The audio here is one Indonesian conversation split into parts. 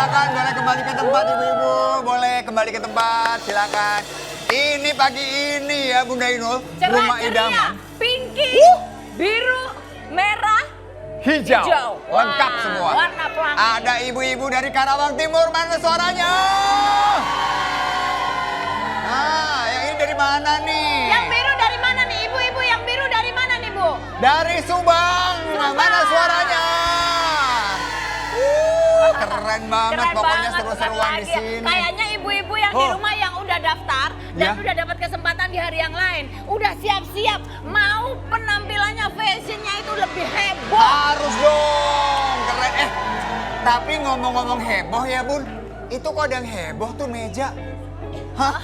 silakan boleh kembali ke tempat ibu-ibu, boleh kembali ke tempat, silakan. Ini pagi ini ya Bunda Inul, rumah idaman. Pinky, biru, merah, Hijau. Lengkap Wah, semua. warna pelangi. Ada ibu-ibu dari Karawang Timur, mana suaranya? Nah, yang ini dari mana nih? Yang biru dari mana nih? Ibu-ibu yang biru dari mana nih, Bu? Dari Subang. Mana suaranya? Keren banget, Keren pokoknya banget, seru-seruan bukan di lagi. sini. Kayaknya ibu-ibu yang di rumah yang udah daftar dan Ya. udah dapat kesempatan di hari yang lain, udah siap-siap mau penampilannya fashionnya itu lebih heboh. Harus dong, keren. Tapi ngomong-ngomong heboh ya Bun, itu kok ada yang heboh tuh meja. Hah?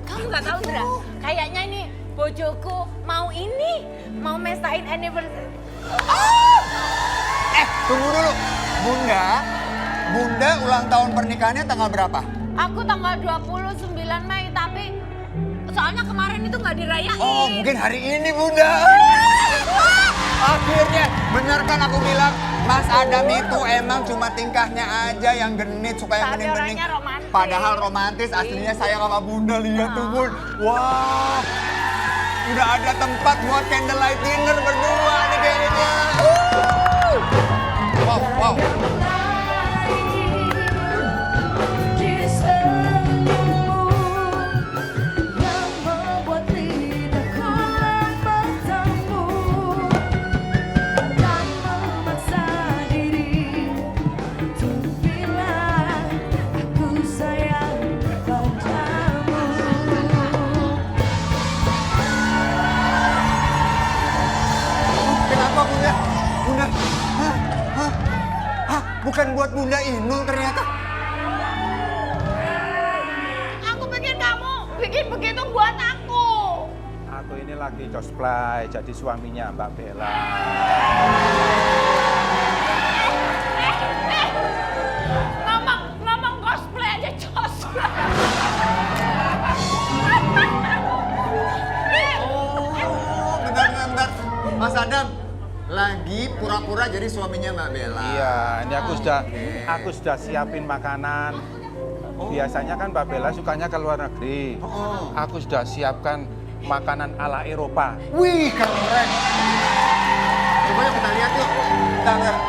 Kamu nggak tahu Ndra? Kayaknya ini bojoku mau mestain anniversary. Tunggu dulu. Bunda ulang tahun pernikahannya tanggal berapa? Aku tanggal 29 Mei, tapi soalnya kemarin itu nggak dirayain. Oh, mungkin hari ini Bunda. Akhirnya, bener kan aku bilang, Mas Adam itu emang cuma tingkahnya aja yang genit, suka yang Tapi bening-bening. orangnya romantis. Padahal romantis, aslinya sayang sama Bunda, lihat tuh Bun. Wah, udah ada tempat buat candlelight dinner berdua nih kayaknya. Wow. Kenapa Bunda? Bunda? Hah? Bukan buat Bunda Inul ternyata. Aku pikir kamu bikin begitu buat aku. Aku ini lagi cosplay jadi suaminya Mbak Bella. Ngomong cosplay aja cosplay. Bentar. Mas Adam lagi pura-pura jadi suaminya Mbak Bella. Iya, ini aku sudah siapin makanan. Biasanya kan Mbak Bella sukanya ke luar negeri. Aku sudah siapkan makanan ala Eropa. Wih, keren. Coba yuk kita lihat yuk.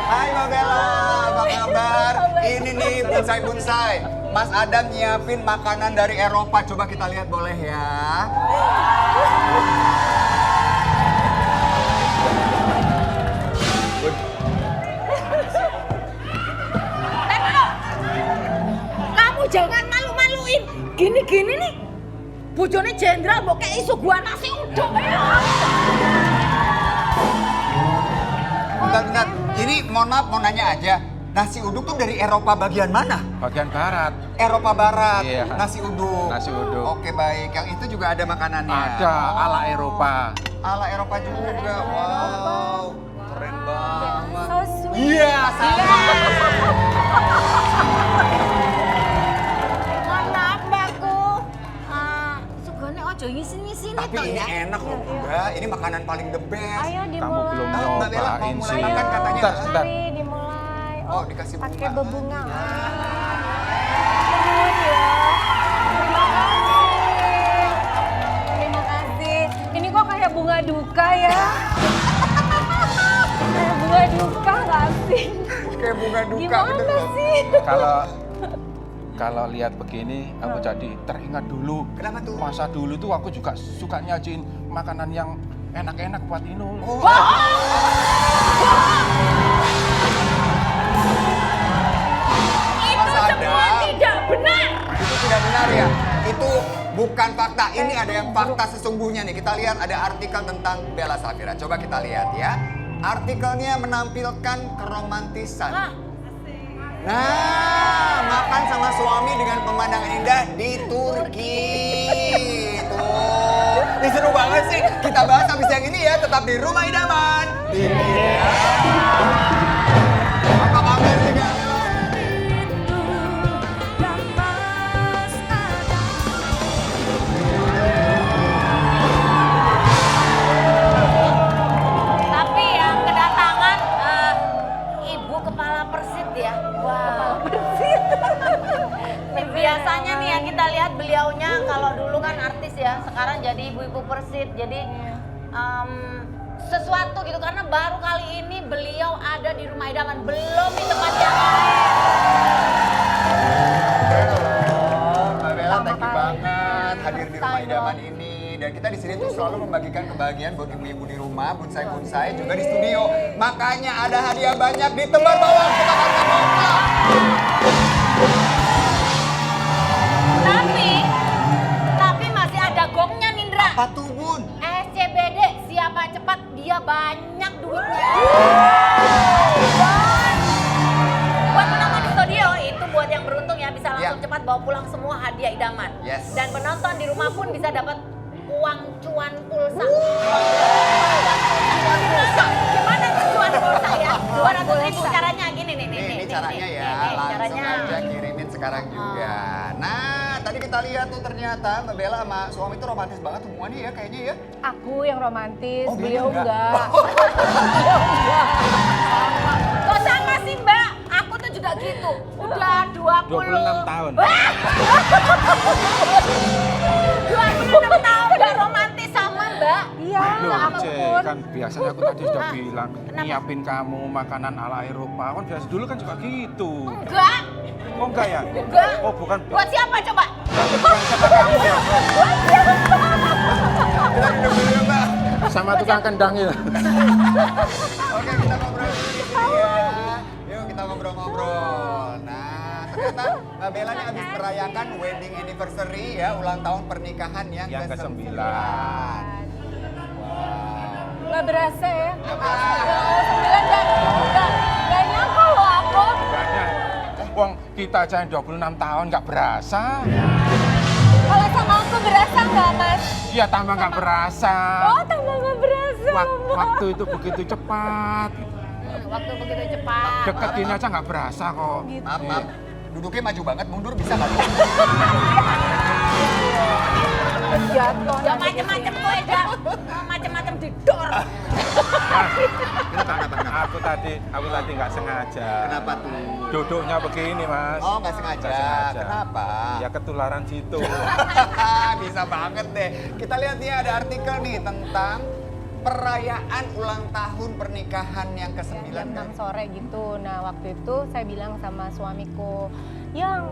Hai Mbak Bella, apa kabar? Ini nih bonsai. Mas Adam nyiapin makanan dari Eropa. Coba kita lihat boleh ya? Kamu jangan malu-maluin. Gini nih. Bojone jenderal mbok kei suguhan nasi uduk. Bentar. Ini mohon maaf mau nanya aja. Nasi uduk tuh dari Eropa bagian mana? Bagian barat. Eropa Barat, Iya. nasi uduk. Nasi uduk. Oke baik, yang itu juga ada makanannya. Ada ala Eropa. Ala Eropa juga, wow. Keren banget. So sweet. Iya, sama. Mohon maaf Mbakku. Sugone ojo ngisi-ngisini Tapi toh ini ya. enak loh Bunda, ini makanan paling the best. Ayo dimulai. Kamu belum Mbak Bella mau nyobain mulai sih. makan katanya. Bentar. Mari dimulai. Oh, dikasih pakai bunga. bebunga. Ya. Nuhun ya. Terima kasih. Ini kok kayak bunga duka ya? Kayak bunga duka nggak sih? Kayak bunga duka. Gimana bener loh. sih? Kalau lihat begini, aku jadi teringat dulu. Kenapa tuh? Masa dulu tuh aku juga suka nyajiin makanan yang enak-enak buat Inul. Oh. Itu Mas semua Adam. tidak benar. Itu tidak benar ya. Itu bukan fakta. Ini ada yang fakta sesungguhnya nih. Kita lihat ada artikel tentang Bella Safira. Coba kita lihat ya. Artikelnya menampilkan keromantisan. Nah, makan sama suami dengan pemandangan indah di Turki. Tuh. Ini seru banget sih. Kita bahas habis yang ini ya. Tetap di Rumah Idaman. Apa kabar nih Bella? Tapi yang kedatangan Ibu Kepala Persit ya. Wow. Persit. ya. Sekarang jadi ibu-ibu persit. Jadi sesuatu gitu karena baru kali ini beliau ada di rumah idaman, belum di tempat yang lain. Mbak Bella, thank you banget hadir di rumah idaman ini. Dan kita di sini tuh selalu membagikan kebahagiaan buat ibu-ibu di rumah, bonsai-bonsai juga di studio. Makanya ada hadiah banyak di tempat bawah. Kita akan buka. Tapi masih ada gongnya Nindra. Apa tuh, Bun? SCBD, siapa cepat dia banyak duitnya. Buat penonton di studio itu buat yang beruntung ya bisa langsung cepat bawa pulang semua hadiah idaman. Yes. Dan penonton di rumah pun bisa dapat uang cuan pulsa. Gimana tuh cuan pulsa ya? 200.000 caranya gini nih. Ini caranya ya, langsung aja kirimin sekarang juga. Nah, tadi kita lihat tuh ternyata Mbak Bella sama suami itu romantis banget hubungannya ya kayaknya ya. Aku yang romantis, Oh, beliau enggak. enggak. Kok sama sih Mbak? Aku tuh juga gitu. Udah 26 tahun. 26 tahun udah romantis sama Mbak. Iya, Loh, ampun. Cek, kan biasanya aku tadi sudah bilang kenapa? nyiapin kamu makanan ala Eropa. Kan biasa dulu kan juga gitu. Enggak. Oh enggak ya? Enggak. Oh bukan. Buat siapa coba? Bukan sama kamu ya? Kita duduk dulu ya, Mbak. Sama tukang kendang ya? Oke, kita ngobrol dulu di sini ya. Yuk kita ngobrol-ngobrol. Nah, ternyata Mbak Bella ini habis merayakan wedding anniversary ya, ulang tahun pernikahan yang Yang ke-9. Wow. Nggak berasa ya? 9 nggak nyangka loh aku. Enggaknya. Wong kita aja yang 26 tahun nggak berasa. Kalau sama aku berasa nggak, Mas? Iya tambah nggak berasa. Oh, tambah nggak berasa. Waktu itu begitu cepat. Waktu begitu cepat. Deket ini aja nggak berasa kok. Maaf. Duduknya maju banget, mundur bisa nggak? Jatuh. Ya macem-macem kok ya. Macem-macem didor. Aku tadi nggak sengaja. Kenapa tuh? Duduknya begini mas. Oh, nggak sengaja. Kenapa? Ya ketularan situ. Bisa banget deh. Kita lihat nih ada artikel nih tentang perayaan ulang tahun pernikahan yang ke-9. Jam 6 sore gitu. Nah, waktu itu saya bilang sama suamiku, yang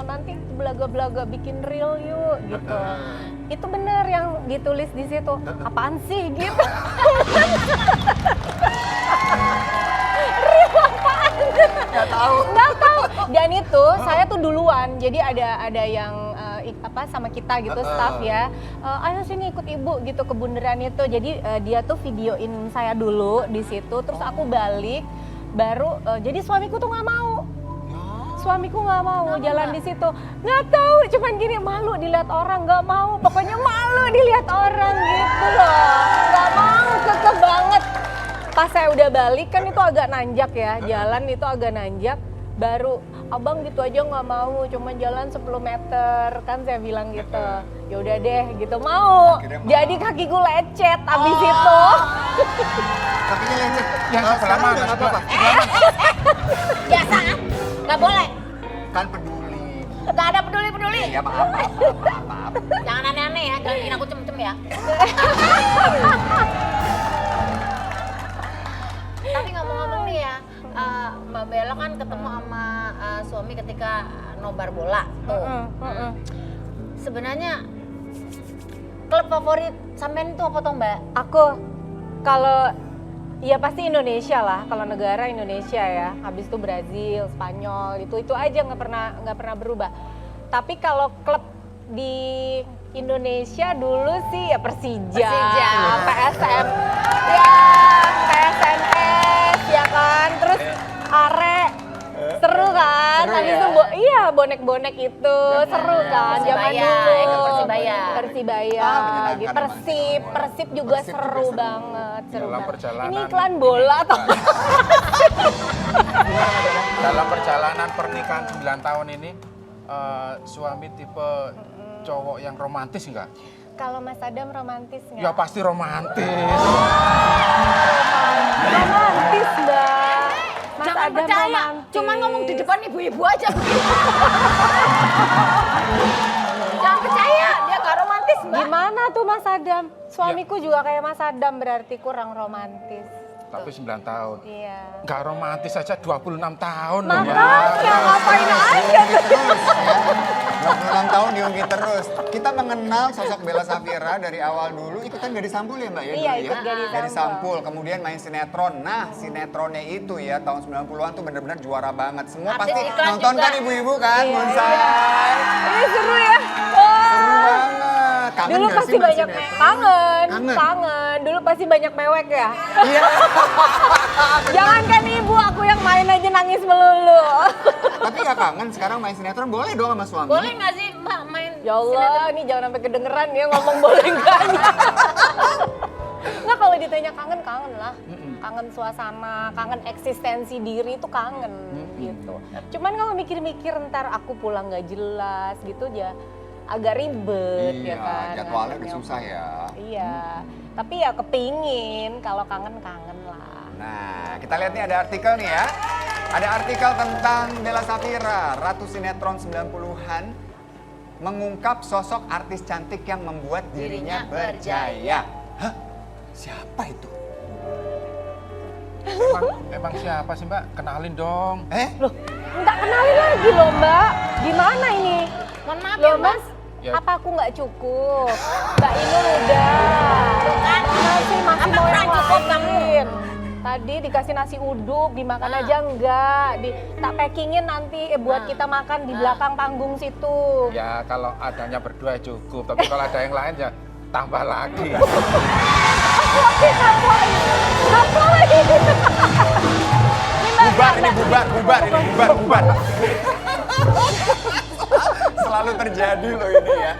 nanti belaga-belaga bikin reel yuk gitu. Itu bener yang ditulis di situ. Apaan sih gitu? Reel apaan? Nggak tahu. Nggak tahu. Dan itu saya tuh duluan. Jadi ada yang sama kita gitu staff ya. Ayo sini ikut ibu gitu ke bundaran itu. Jadi dia tuh videoin saya dulu di situ. Terus aku balik. Baru jadi suamiku tuh nggak mau. Suamiku nggak mau jalan di situ. Nggak tahu, cuman gini malu dilihat orang, nggak mau. Pokoknya malu dilihat orang gitu loh. Nggak mau, kekeh banget. Pas saya udah balik kan itu agak nanjak ya, jalan itu agak nanjak. Baru abang gitu aja nggak mau, cuma jalan 10 meter kan saya bilang gitu. Ya udah deh gitu mau. Jadi kakiku lecet abis itu. Kakinya lecet. Ya selama nggak apa-apa. Biasa kan? Nggak boleh. Kan peduli. Nggak ada peduli-peduli. Ya maaf. Jangan aneh-aneh ya, jangan bikin aku cem-cem ya. Tapi ngomong-ngomong nih ya, Mbak Bella kan ketemu sama suami ketika nobar bola tuh. Sebenarnya klub favorit sampean itu apa toh Mbak? Aku kalau ya pasti Indonesia lah, kalau negara Indonesia ya. Habis itu Brazil, Spanyol, itu aja nggak pernah berubah. Tapi kalau klub di Indonesia dulu sih ya Persija. PSM, ya PSNS ya kan, terus Are. Seru kan? Seru Habis ya? itu bonek-bonek itu seru kan zaman dulu. Persibaya, gitu. Persib juga seru banget, seru Dalam banget. perjalanan. Ini iklan bola atau? Dalam perjalanan pernikahan 9 tahun ini, suami tipe cowok yang romantis enggak? Kalau Mas Adam romantis nggak? Ya pasti romantis. Romantis Mbak. Mas Jangan Adam percaya, romantis. cuman ngomong di depan ibu-ibu aja begitu. Jangan percaya, dia gak romantis Gimana tuh Mas Adam? Suamiku juga kayak Mas Adam berarti kurang romantis. Tapi 9 tahun. Iya. Nggak romantis aja 26 tahun. loh. Makanya ngapain aja tuh? Terus ya. 26 tahun diungkit terus. Kita mengenal sosok Bella Saphira dari awal dulu ikutan Gadis Sampul ya Mbak ya? Iya, dulu ikut ya? Gadis Gadis Sampul. Sampul, kemudian main sinetron. Nah, sinetronnya itu ya tahun 90-an tuh bener-bener juara banget. Semua Artis pasti iklan nonton juga. kan ibu-ibu kan, Iya, Bonsai? Ini seru ya. Seru Wah. banget. Kangen Dulu nggak pasti sih Mbak banyak sinetron? kangen. Kangen? Dulu pasti banyak mewek ya. Iya. Jangankan ibu, aku yang main aja nangis melulu. Tapi nggak kangen sekarang main sinetron boleh dong sama suami? Boleh nggak sih Mbak main Ya Allah, ini jangan sampai kedengeran ya ngomong boleh enggaknya. Nggak, kalau ditanya kangen, kangen lah. Kangen suasana, kangen eksistensi diri itu kangen gitu. Cuman kalau mikir-mikir ntar aku pulang nggak jelas gitu ya agak ribet ya kan. jadwalnya udah ngaturnya. susah ya. Iya, tapi ya kepingin kalau kangen-kangen lah. Nah, kita lihat nih ada artikel nih ya. Ada artikel tentang Bella Saphira, Ratu Sinetron 90-an, mengungkap sosok artis cantik yang membuat dirinya Dirinya berjaya. Hah? Siapa itu? Emang siapa sih Mbak? Kenalin dong. Loh, minta kenalin lagi loh Mbak. Gimana ini? Mohon maaf ya Loh Mbak. Mas, Ya. apa aku nggak cukup? Mbak Inul udah. Tuh kan. Masih Apa mau kurang yang cukup lain. Tadi dikasih nasi uduk, dimakan aja enggak. Tak packingin nanti buat kita makan di belakang panggung situ. Ya kalau adanya berdua cukup, tapi kalau ada yang lain ya tambah lagi. Oke, apa lagi? Bubar ini, bubar ini, bubar. Selalu terjadi loh ini ya.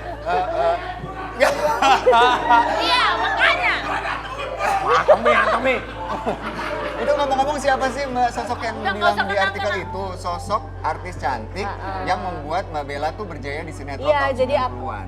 Iya makanya. Antemi. Itu ngomong-ngomong siapa sih Mbak sosok yang Nggak bilang usah di kenal, artikel kenal. itu? Sosok artis cantik yang membuat Mbak Bella tuh berjaya di sinetron Iya, tahun jadi aku 90-an.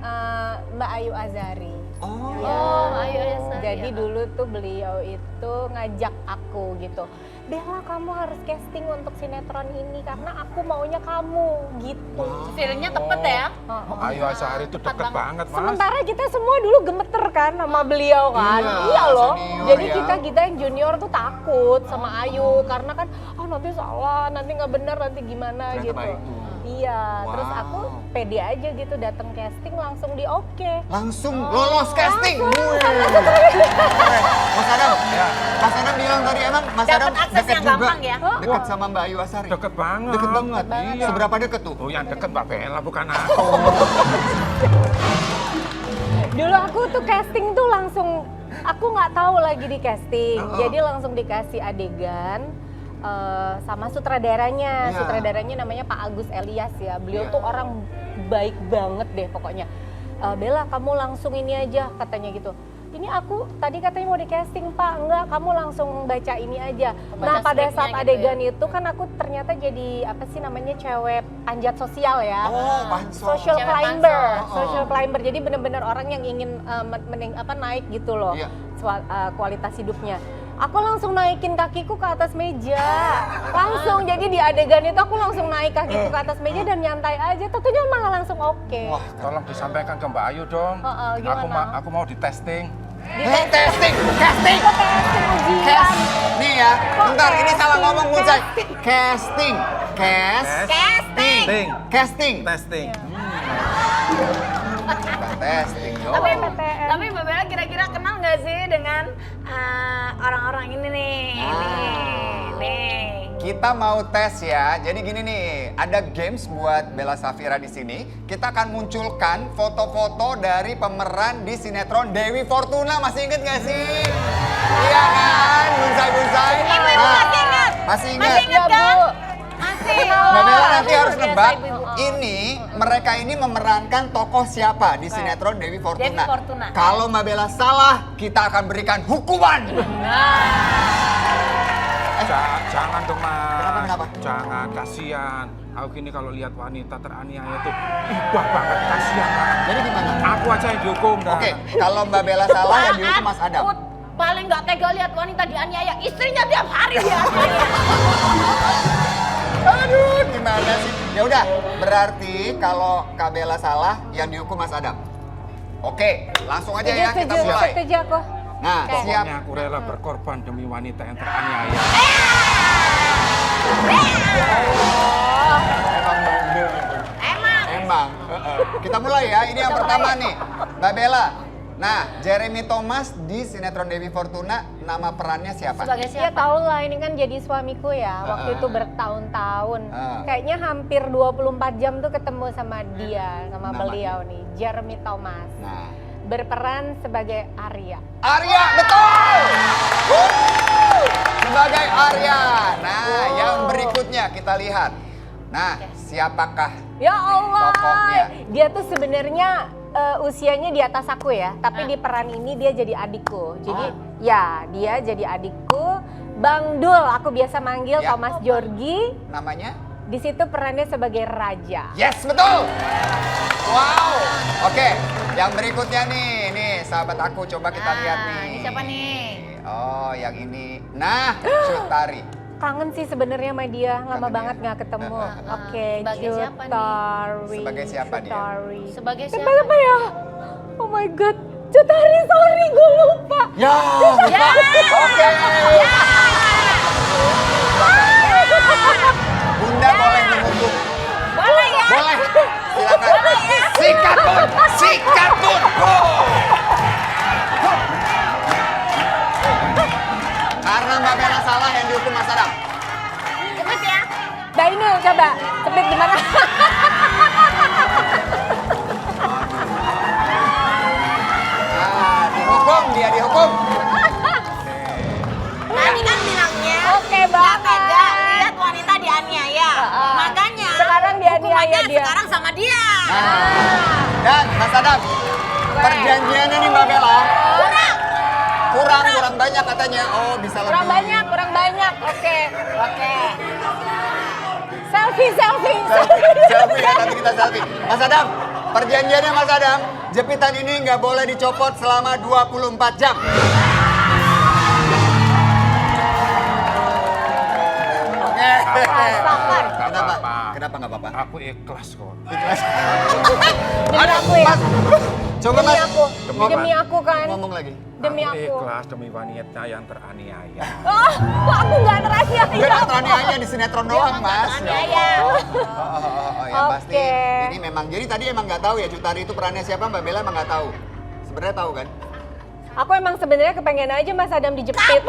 Mbak Ayu Azari. Oh, Oh, ayo ya Sar. Jadi Ya. dulu tuh beliau itu ngajak aku gitu, Bella kamu harus casting untuk sinetron ini karena aku maunya kamu gitu. Feelingnya tepat ya. Ayu Azari itu deket banget Mas. Sementara kita semua dulu gemeter kan sama beliau kan. Iya, Loh. senior Jadi ya. kita yang junior tuh takut sama Ayu karena kan nanti salah, nanti nggak benar, nanti gimana Ternyata gitu. baik. Iya, terus Wow. aku pede aja gitu datang casting langsung di oke. Langsung lolos casting. Langsung. Wih. Mas Adam, Mas Adam bilang tadi emang Mas Dapat Adam akses deket yang juga. gampang ya? Deket sama Mbak Ayu Azari. Deket banget. Deket banget. Iya. Seberapa deket tuh? Oh yang deket Mbak Bella bukan aku. Dulu aku tuh casting tuh langsung, aku nggak tahu lagi di casting, jadi langsung dikasih adegan sama sutradaranya. Iya. Sutradaranya namanya Pak Agus Elias ya. Beliau Iya. tuh orang baik banget deh pokoknya. Bella kamu langsung ini aja katanya gitu. Ini aku tadi katanya mau di casting Pak, enggak kamu langsung baca ini aja. Nah pada skripnya saat gitu adegan itu kan aku ternyata jadi apa sih namanya cewek panjat sosial ya. Oh, pansos. Social Cewek climber, pansos. social climber. Jadi benar-benar orang yang ingin naik gitu loh, Iya. kualitas hidupnya. Aku langsung naikin kakiku ke atas meja, langsung. Jadi di adegan itu aku langsung naik kakiku ke atas meja dan nyantai aja. Tentunya malah langsung oke. Wah, Tolong disampaikan ke Mbak Ayu dong. Gimana? Aku mau di testing. testing. Casting ujian. Nih ya, bentar ini salah ngomong Muncay. Casting. Casting. Casting. Testing. Bukan testing dong. Tapi Mbak Bella kira-kira kenal nggak sih dengan orang-orang ini nih? Nih. Kita mau tes ya. Jadi gini nih, ada games buat Bella Saphira di sini. Kita akan munculkan foto-foto dari pemeran di sinetron Dewi Fortuna. Masih inget gak sih? Iya kan, Bunsai. Ibu-ibu masih ingat? Masih ingat? Masih ingat kan? Bu. Masih. Mbak Bella nanti harus Biasa, nebak. ibu-ibu. Ini mereka ini memerankan tokoh siapa di sinetron Dewi Fortuna. Dewi Fortuna. Kalau Mbak Bella salah, kita akan berikan hukuman. Jangan dong Mas. Kenapa? Jangan, kasihan. Aku gini kalau lihat wanita teraniaya tuh ibah banget, kasihan banget. Jadi gimana? Aku aja yang dihukum dah. Oke, kalau Mbak Bella salah yang dihukum Mas Adam. Aku paling nggak tega lihat wanita dianiaya, istrinya tiap hari dianiaya. Aduh, gimana sih? Ya udah, berarti kalau Kak Bella salah, yang dihukum Mas Adam. Oke, langsung aja ya kita Setuju, mulai. setuju aku. Nah, Oke. siap. Pokoknya aku rela berkorban demi wanita yang teraniaya. Emang. Kita mulai ya. Ini yang pertama nih, Mbak Bella. Nah, Jeremy Thomas di sinetron Dewi Fortuna, nama perannya siapa? Sebagai Ya siapa? tau lah, ini kan jadi suamiku ya, waktu itu bertahun-tahun. Ah. Kayaknya hampir 24 jam tuh ketemu sama dia, sama Nama? beliau nih, Jeremy Thomas. Nah, Berperan sebagai Arya. Arya, betul! Wuh! Sebagai Arya. Nah, yang berikutnya kita lihat. Nah, siapakah? Ya Allah, Tokohnya. dia tuh sebenarnya usianya di atas aku ya, tapi di peran ini dia jadi adikku. Jadi ya dia jadi adikku. Bang Dul, aku biasa manggil Ya. Thomas Georgi. Namanya? Di situ perannya sebagai raja. Yes, betul! Wow! Oke, yang berikutnya nih sahabat aku, coba kita lihat nih. Ini siapa nih? Oh, yang ini. Nah, Cut Tari. Kangen sih sebenarnya sama dia, lama Kangen banget ya? nggak ketemu. Oke, Sebagai siapa nih? Cutari. Sebagai siapa dia? Cutari. Sebagai siapa? Sebagai apa ya? Oh my god, Cutari, sorry gue lupa. Ya, lupa. Oke. Bunda boleh menunduk. Boleh ya? Boleh. Silakan. Sikatun, sikatun. Oh. Karena Mbak Bella salah yang dihukum Mas Adam. Cepet ya. Dainul coba, cepet gimana? Nah, dihukum, dia dihukum. Tadi kan bilangnya Oke, nggak banget. tega lihat wanita dianiaya. Makanya Sekarang dianiaya hukumannya dia. sekarang sama dia. Nah, dan Mas Adam, perjanjiannya nih Mbak Bella kurang banyak katanya. Oh, bisa lebih. Kurang banyak. Oke. Selfie. Selfie ya, nanti kita selfie. Mas Adam, perjanjiannya Mas Adam, jepitan ini nggak boleh dicopot selama 24 jam. Oke. Sabar. Kenapa? Kenapa nggak apa-apa? Aku ikhlas kok. Ikhlas. Demi Aduh, aku ya. Mas. Coba Demi Mas. aku. Demi Demi aku kan. Ngomong lagi. Demi Aku aku. ikhlas demi wanita yang teraniaya. Oh, kok aku nggak teraniaya? Teraniaya di sinetron doang, Mas. teraniaya. Oh, yang pasti. Oke. Ini memang. Jadi tadi emang nggak tahu ya Cut Tari itu perannya siapa, Mbak Bella emang nggak tahu. Sebenarnya tahu kan? Aku emang sebenarnya kepengen aja Mas Adam dijepit.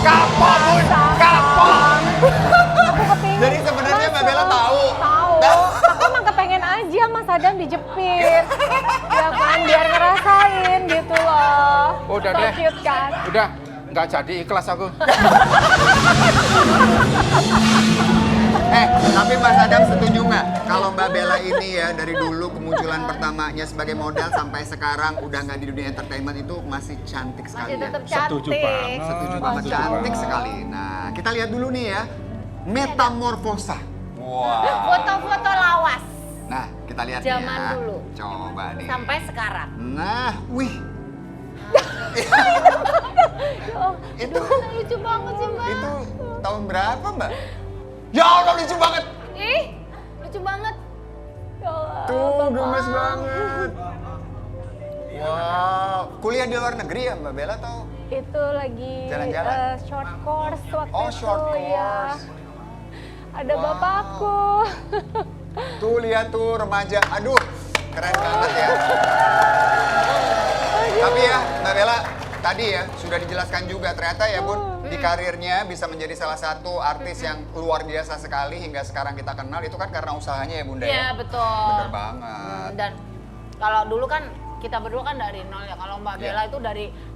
Kapok, Bun. Kapok. Aku kepingin. Jadi sebenarnya Mbak Bella tahu. Tahu. Aku emang kepengen aja Mas Adam dijepit. Ya kan, biar ngerasain gitu loh. Udah So deh. cute kan? Udah, nggak jadi ikhlas aku. Tapi Mas Adam setuju nggak kalau Mbak Bella ini ya dari dulu kemunculan pertamanya sebagai model sampai sekarang udah nggak di dunia entertainment itu masih cantik sekali Masih ya? tetap Setuju cantik. banget. Setuju banget, Setuju cantik banget. sekali. Nah, kita lihat dulu nih ya, metamorfosa. Wow. Foto-foto lawas Nah, kita lihat nih zaman ya. dulu. Coba nih. sampai sekarang. Nah, wih. itu Lucu banget sih Mbak. itu tahun berapa, Mbak? Ya Allah, lucu banget. Ih, lucu banget. Tuh, gemes banget. Wow, kuliah di luar negeri ya Mbak Bella atau? Itu lagi Jalan-jalan? short course waktu Oh, itu short ya. course. Ada Wow. bapakku. Tuh lihat tuh remaja, aduh keren banget ya. Tapi ya Mbak Bella tadi ya sudah dijelaskan juga ternyata ya Bun di karirnya bisa menjadi salah satu artis yang luar biasa sekali hingga sekarang kita kenal itu kan karena usahanya ya Bunda Iya, ya. betul. Bener banget. Dan kalau dulu kan kita berdua kan dari nol ya. Kalau Mbak Iya. Bella itu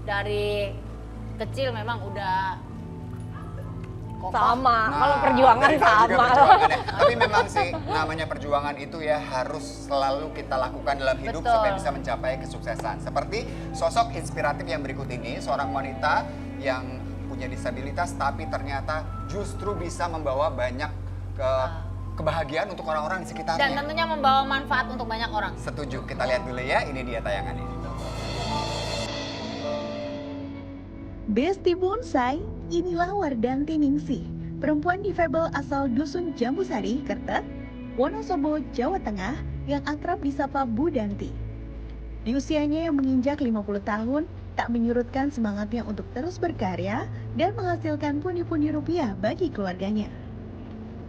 dari kecil memang udah kokoh. Sama. Nah, Kalau perjuangan dari Val juga sama. perjuangan ya. Tapi memang sih namanya perjuangan itu ya harus selalu kita lakukan dalam hidup Betul. supaya bisa mencapai kesuksesan. Seperti sosok inspiratif yang berikut ini, seorang wanita yang punya disabilitas tapi ternyata justru bisa membawa banyak kebahagiaan untuk orang-orang di Dan sekitarnya. tentunya membawa manfaat untuk banyak orang. Setuju, kita lihat dulu ya, ini dia tayangannya. Besti Bonsai, inilah Wardanti Ningsih, perempuan difabel asal Dusun Jambusari, Kertek, Wonosobo, Jawa Tengah, yang akrab disapa Bu Danti. Di usianya yang menginjak 50 tahun, tak menyurutkan semangatnya untuk terus berkarya dan menghasilkan pundi-pundi rupiah bagi keluarganya.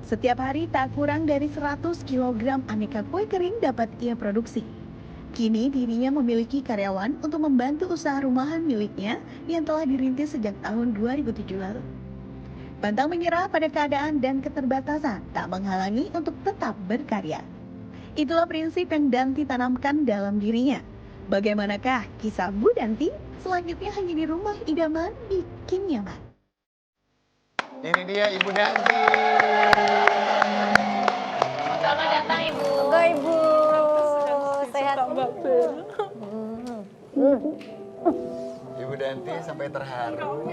Setiap hari tak kurang dari 100 kg aneka kue kering dapat ia produksi. Kini dirinya memiliki karyawan untuk membantu usaha rumahan miliknya yang telah dirintis sejak tahun 2007 lalu. Pantang menyerah pada keadaan dan keterbatasan tak menghalangi untuk tetap berkarya. Itulah prinsip yang Danti tanamkan dalam dirinya. Bagaimanakah kisah Bu Danti? Selanjutnya hanya di Rumah Idaman Bikin Nyaman. Ini dia Ibu Danti. Selamat datang Ibu. Semoga Ibu sehat. Ibu Danti sampai terharu.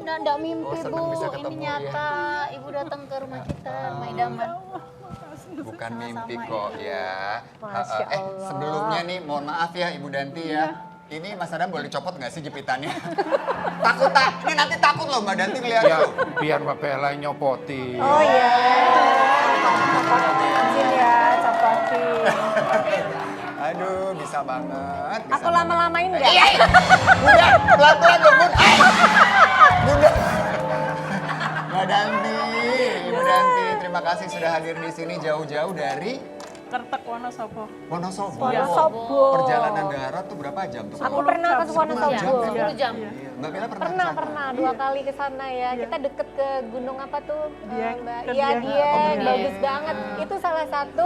Nggak mimpi Oh, senang Bu, bisa ini ketemu, nyata. Ibu datang ke rumah kita, Rumah Idaman. Bukan mimpi kok ya. Masya Allah. Sebelumnya nih mohon maaf ya Ibu Danti ya. Ini Mas Adam boleh copot nggak sih jepitannya? Takut tak? Ini nanti takut loh Mbak Danti ngeliat Ya, tuh. biar Mbak Bella yang nyopoti. Oh iya. Izin ya, capati. Aduh, bisa banget. Bisa Aku lama-lamain nggak? Iya, iya. Bunda, pelan-pelan dong, Bunda. Bunda. Mbak Danti, Ibu Danti, terima kasih sudah hadir di sini jauh-jauh dari Kertek Wonosobo. Wonosobo. Wonosobo. Perjalanan darat tuh berapa jam tuh? Aku pernah ke 10 Wonosobo. jam. 10 jam. Mbak Bella pernah Pernah, ke sana? pernah. 2 kali ke sana ya. Kita deket ke gunung apa tuh, Dieng. Mbak? Ke Iya, Dieng. Dieng. Dieng. Bagus banget. Itu salah satu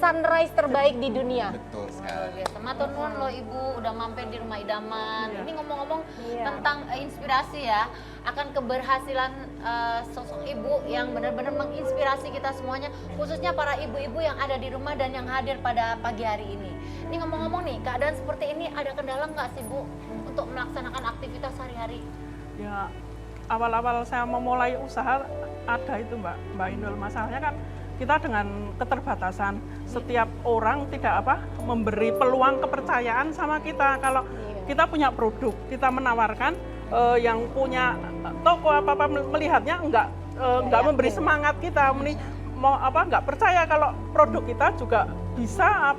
sunrise terbaik di dunia. Betul Luar sekali. biasa. Matur nuwun loh Ibu udah mampir di Rumah Idaman. Ini ngomong-ngomong Iya. tentang inspirasi ya, akan keberhasilan sosok Ibu yang benar-benar menginspirasi kita semuanya, khususnya para ibu-ibu yang ada di rumah dan yang hadir pada pagi hari ini. Ini ngomong-ngomong nih, keadaan seperti ini ada kendala nggak sih Bu untuk melaksanakan aktivitas sehari-hari? Ya, awal-awal saya memulai usaha ada itu Mbak Inul. Masalahnya kan kita dengan keterbatasan, setiap orang tidak memberi peluang kepercayaan sama kita. Kalau kita punya produk, kita menawarkan, yang punya toko apa melihatnya enggak memberi semangat kita, nggak percaya kalau produk kita juga bisa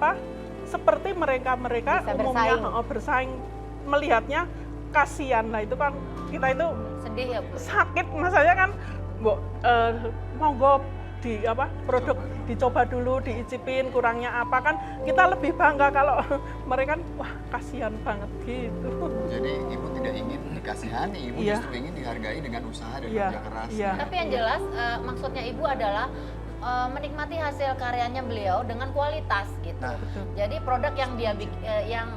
seperti mereka Bisa umumnya bersaing. bersaing, melihatnya kasihan. Nah itu kan kita itu Sedih ya Bu? sakit, masanya kan monggo di produk dicoba dulu, diicipin kurangnya apa, kan kita lebih bangga. Kalau mereka kan wah kasihan banget gitu. Jadi Ibu tidak ingin dikasihani, Ibu Iya. justru ingin dihargai dengan usaha dan Iya, kerja keras. iya. Tapi yang jelas maksudnya Ibu adalah menikmati hasil karyanya beliau dengan kualitas gitu. Nah, Betul. Jadi produk yang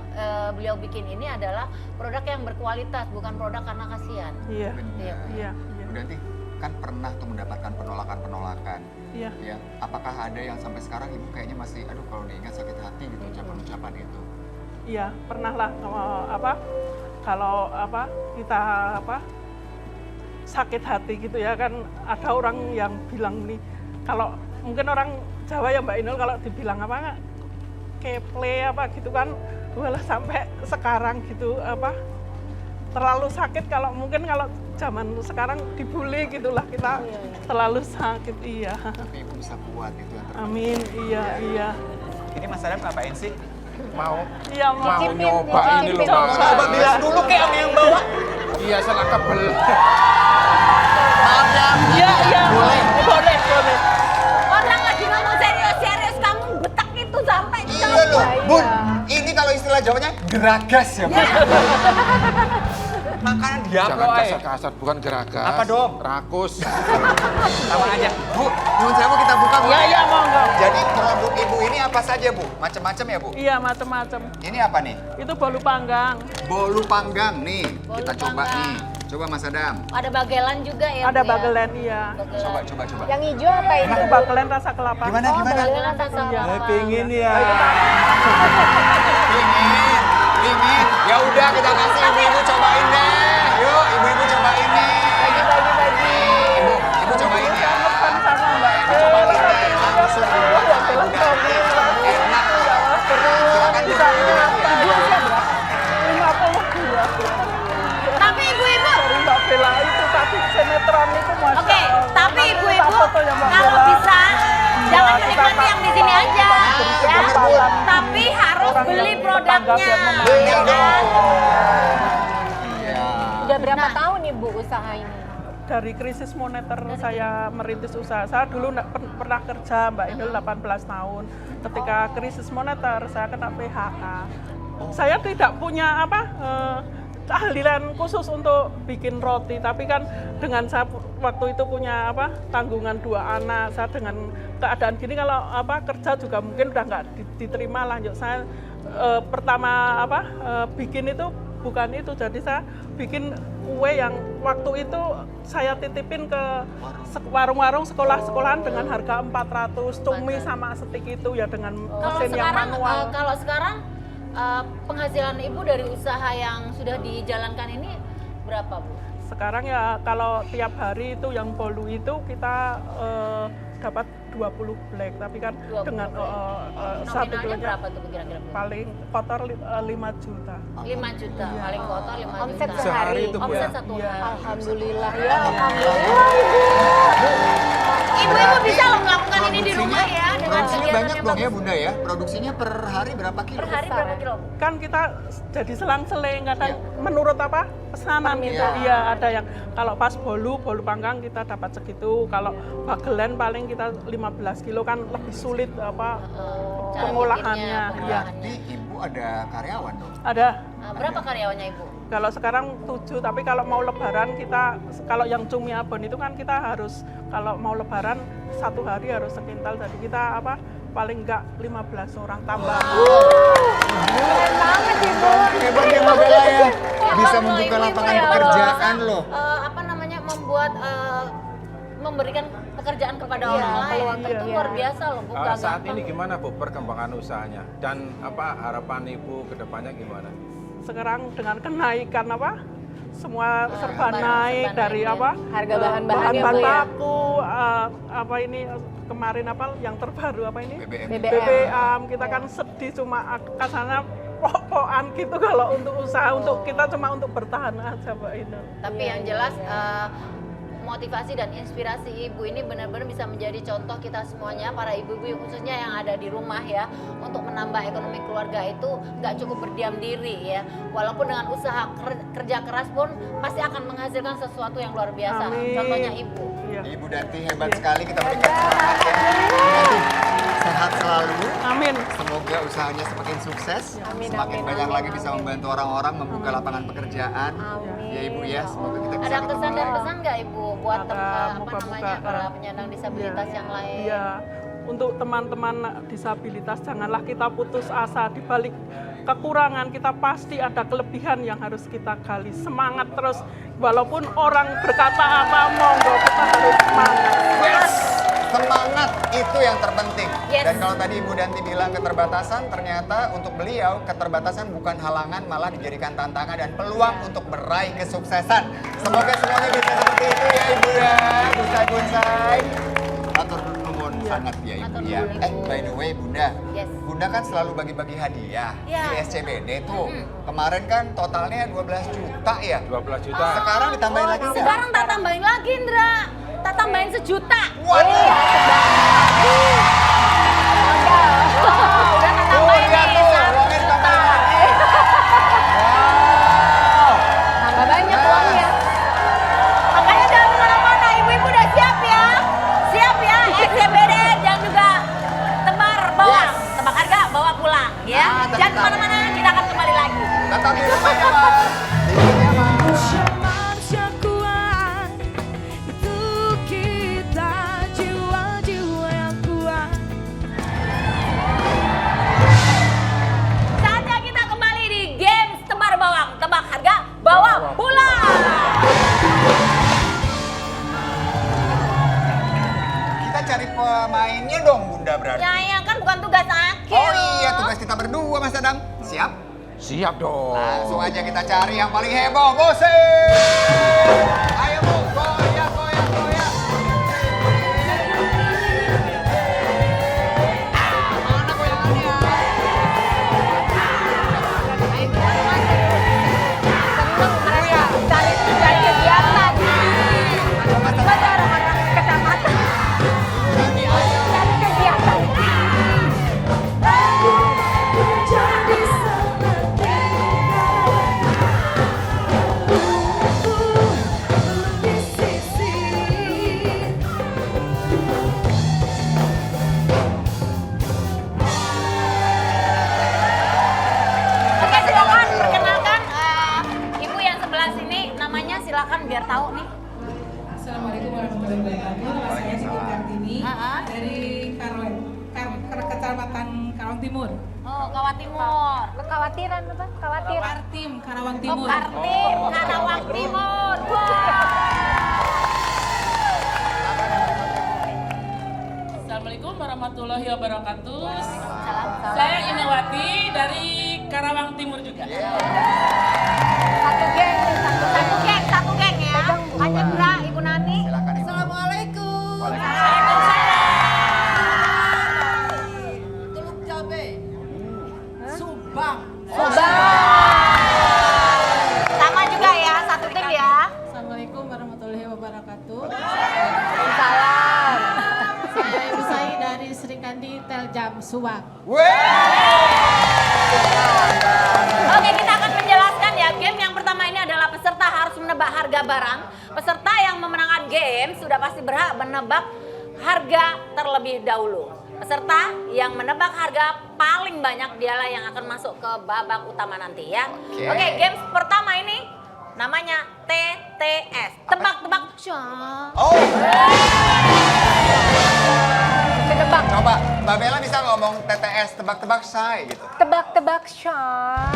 beliau bikin ini adalah produk yang berkualitas, bukan produk karena kasihan. Iya, Iya. iya, Bu Danti kan pernah tuh mendapatkan penolakan-penolakan. iya. Ya, apakah ada yang sampai sekarang Ibu kayaknya masih, aduh kalau diingat sakit hati gitu ucapan-ucapan itu? Iya, pernah lah kalau kita sakit hati gitu ya kan, ada orang yang bilang nih, kalau mungkin orang Jawa ya Mbak Inul, kalau dibilang keple gitu kan, walah sampai sekarang gitu terlalu sakit. Kalau mungkin kalau zaman sekarang dibully gitulah, kita terlalu sakit. Iya. Tapi Ibu bisa kuat, itu yang terpenting. Amin. Iya. Ini Mas Adam ngapain sih? Mau Iya, mau Cipin, nyoba ya, ini loh cipin. Mbak. Coba bilang dulu kayak sama yang bawa. Iya, salah kebel. Maaf ya. Iya. Boleh. Boleh. Orang lagi ngomong serius-serius, kamu betak itu sampai Iya loh, Bun. Ini kalau istilah Jawanya geragas ya, Bu. Makanan diaplo Jangan aja. kasar-kasar, bukan geragas. Apa dong? Rakus. Sama aja. Bu, nyuwun sewu kita buka, Bu. Iya, monggo. Jadi produk Ibu ini apa saja, Bu? Macam-macam ya, Bu? Iya, macam-macam. Ini apa nih? Itu bolu panggang. Bolu panggang nih. Bolu Kita coba panggang. nih. Coba Mas Adam. ada bagelan juga ya. Ada Bu, ya? bagelen, iya. Bagelan. Coba. Yang hijau apa itu? Itu bagelen rasa kelapa. Gimana? Bagelan rasa Iya. kelapa. Pingin ya. Ingin. Ya udah kita kasih ibu-ibu cobain deh. Yuk, ibu-ibu cobain nih. Bagi-bagi. Ibu cobain ya. Sama Mbak. Cobain deh. Langsung dibuat. Enak. Silakan Bu. 52. Tapi ibu-ibu, Dari Mbak Bella itu tadi sinetron itu Masya oke, Allah. tapi Nanti ibu-ibu tak foto ya Mbak kalau Bella. bisa jangan Iya, menikmati tetangga produknya. biar memahami. Iya Ya dong. kan? Iya. Udah berapa Nah. tahun Ibu usaha ini? Dari krisis moneter saya merintis usaha. Saya dulu pernah kerja Mbak Indul 18 tahun. Ketika krisis moneter saya kena PHK. Saya tidak punya keahlian khusus untuk bikin roti, tapi kan dengan saya waktu itu punya tanggungan 2 anak, saya dengan keadaan gini kalau kerja juga mungkin udah nggak diterima, lanjut saya pertama bikin itu bukan itu, jadi saya bikin kue yang waktu itu saya titipin ke warung-warung sekolah-sekolahan dengan harga 400, cumi sama setik itu ya dengan Kalau mesin yang sekarang, manual. kalau sekarang penghasilan Ibu dari usaha yang sudah dijalankan ini berapa, Bu? Sekarang ya kalau tiap hari itu yang bolu itu kita dapat 20 black, tapi kan 20 dengan black. 1 Nominalnya kilonya berapa tuh kira-kira, Bu? paling kotor 5 juta. 5 juta, paling kotor 5 Omset juta. Sehari itu, Bu, Omset ya? satu Iya. hari. Alhamdulillah ya, alhamdulillah Ibu. Ibu-ibu bisa loh melakukan ini di rumah ya dengan Produksinya kegiatan banyak yang dong ya bagus. Bunda ya? Produksinya per hari berapa kilo? Per hari berapa kilo, Bu? Kan kita jadi selang-seling, kadang Iya. menurut pesanan gitu. Permintaan. Iya, ada yang kalau pas bolu panggang kita dapat segitu, kalau bagelen paling kita 15 kilo kan lebih sulit Cara pengolahannya. bikinnya, Iya. Berarti Ibu ada karyawan dong? Ada. Berapa karyawannya, Ibu? Kalau sekarang 7, tapi kalau mau lebaran kita, kalau yang cumi abon itu kan kita harus, kalau mau lebaran 1 hari harus sekintal, jadi kita paling enggak 15 orang tambah. Keren banget Ibu. Hebat ya Mbak Bella ya. Bisa Hebat loh, membuka ibu-ibu lapangan ya, pekerjaan bisa, loh. membuat memberikan pekerjaan kepada Iya, orang lain. peluang Itu kerja. luar biasa loh, Bu. Nggak Saat gampang. ini gimana Bu perkembangan usahanya dan harapan Ibu ke depannya gimana? Sekarang dengan kenaikan semua serba barang naik serba dari naik, ya. Harga bahan-bahan ya, bahan Bu, ya? baku, ini kemarin yang terbaru ini? BBM. BBM. Kita kan sedih cuma kasarnya pok-pokan gitu kalau untuk usaha, untuk kita cuma untuk bertahan aja Mbak Ina. Tapi yang jelas motivasi dan inspirasi Ibu ini benar-benar bisa menjadi contoh kita semuanya, para ibu-ibu khususnya yang ada di rumah ya, untuk menambah ekonomi keluarga itu nggak cukup berdiam diri ya. Walaupun dengan usaha kerja keras pun pasti akan menghasilkan sesuatu yang luar biasa. Amin. Contohnya Ibu. Iya. Ibu Danti hebat Iya. sekali, kita berikan semangat ya. Ibu Danti, sehat selalu. Amin. Semoga usahanya semakin sukses, Amin, semakin amin, banyak amin, lagi bisa amin. membantu orang-orang, membuka lapangan pekerjaan. Amin. Ya Ibu ya, semoga kita bisa Ada ketemu kesan dan lagi. pesan nggak Ibu buat Ada, moga-moga, para penyandang disabilitas yang lain? Iya, untuk teman-teman disabilitas janganlah kita putus asa. Di balik kekurangan kita pasti ada kelebihan yang harus kita gali. Semangat terus, walaupun orang berkata apa, monggo kita harus semangat. Yes! Semangat itu yang terpenting. Yes. Dan kalau tadi Ibu Danti bilang keterbatasan, ternyata untuk beliau keterbatasan bukan halangan, malah dijadikan tantangan dan peluang untuk meraih kesuksesan. Semoga semuanya bisa seperti itu ya Ibu ya, bonsai-bonsai. Atur nuwun sangat ya Ibu Atur ya. nuwun, Ibu. By the way Bunda, Yes. Bunda kan selalu bagi-bagi hadiah Ya. di SCBD tuh. Kemarin kan totalnya 12 juta ya. 12 juta. Sekarang ditambahin lagi nggak? Sekarang tak tambahin lagi, Indra. Tak tambahin 1 juta. Waduh! Udah tak tambahin lihat nih, tuh, 1 uangnya juta. ditambahin lagi. Wow! Tambah banyak uangnya. Makanya jangan kemana-mana, ibu-ibu udah siap ya. Siap ya, SCBD dan juga tebar bawang. Yes. Tebak harga, bawa pulang ya. Ah, tetap. Jangan kemana-mana, kita akan kembali lagi. Tetap di rumah ya Mas. Di rumah ya Mas. Manusia kuat, itu kita, jiwa-jiwa yang kuat. Saatnya kita kembali di games tebar bawang. Tebak harga, bawa pulang. Kita cari pemainnya dong Bunda berarti. Ya, ya kan bukan tugas Akil. Oh iya, tugas kita berdua Mas Adam. Siap? Siap dong. Langsung aja kita cari yang paling heboh, Gose! Ayo Bu, goyang, goyang, goyang. Mana goyangannya? Seneng mereka cari kegiatan. Ada orang-orang kecamatan Nanti ayo. cari kegiatan. Menjadi biar tahu nih. Assalamualaikum warahmatullahi wabarakatuh. Nama saya Siti Kartini dari Kecamatan Karawang Timur. Oh, Kawah Timur. Kekhawatiran apa? Khawatir. Kartim Karawang Oh, Timur. Kartim, Karawang Timur. Assalamualaikum warahmatullahi wabarakatuh. Salam. Saya Inawati dari Karawang Timur juga. Satu geng, Satu geng ya. Kak Cendra, Ibu Nani. Silakan Ibu. Assalamualaikum. Teluk Jabe. Subang. Sama juga ya, satu tim ya. Assalamualaikum warahmatullahi wabarakatuh. salam. Saya Ibu Sai dari Serikandi Teljam Subang. Oke, kita akan menjelaskan ya. Game yang pertama ini adalah peserta harus menebak harga barang. Peserta yang memenangkan game sudah pasti berhak menebak harga terlebih dahulu. Peserta yang menebak harga paling banyak dialah yang akan masuk ke babak utama nanti ya. Oke, game pertama ini namanya TTS. Tebak-tebak. Oh, Tebak, coba Mbak Bella bisa ngomong TTS tebak-tebak say gitu. tebak shot.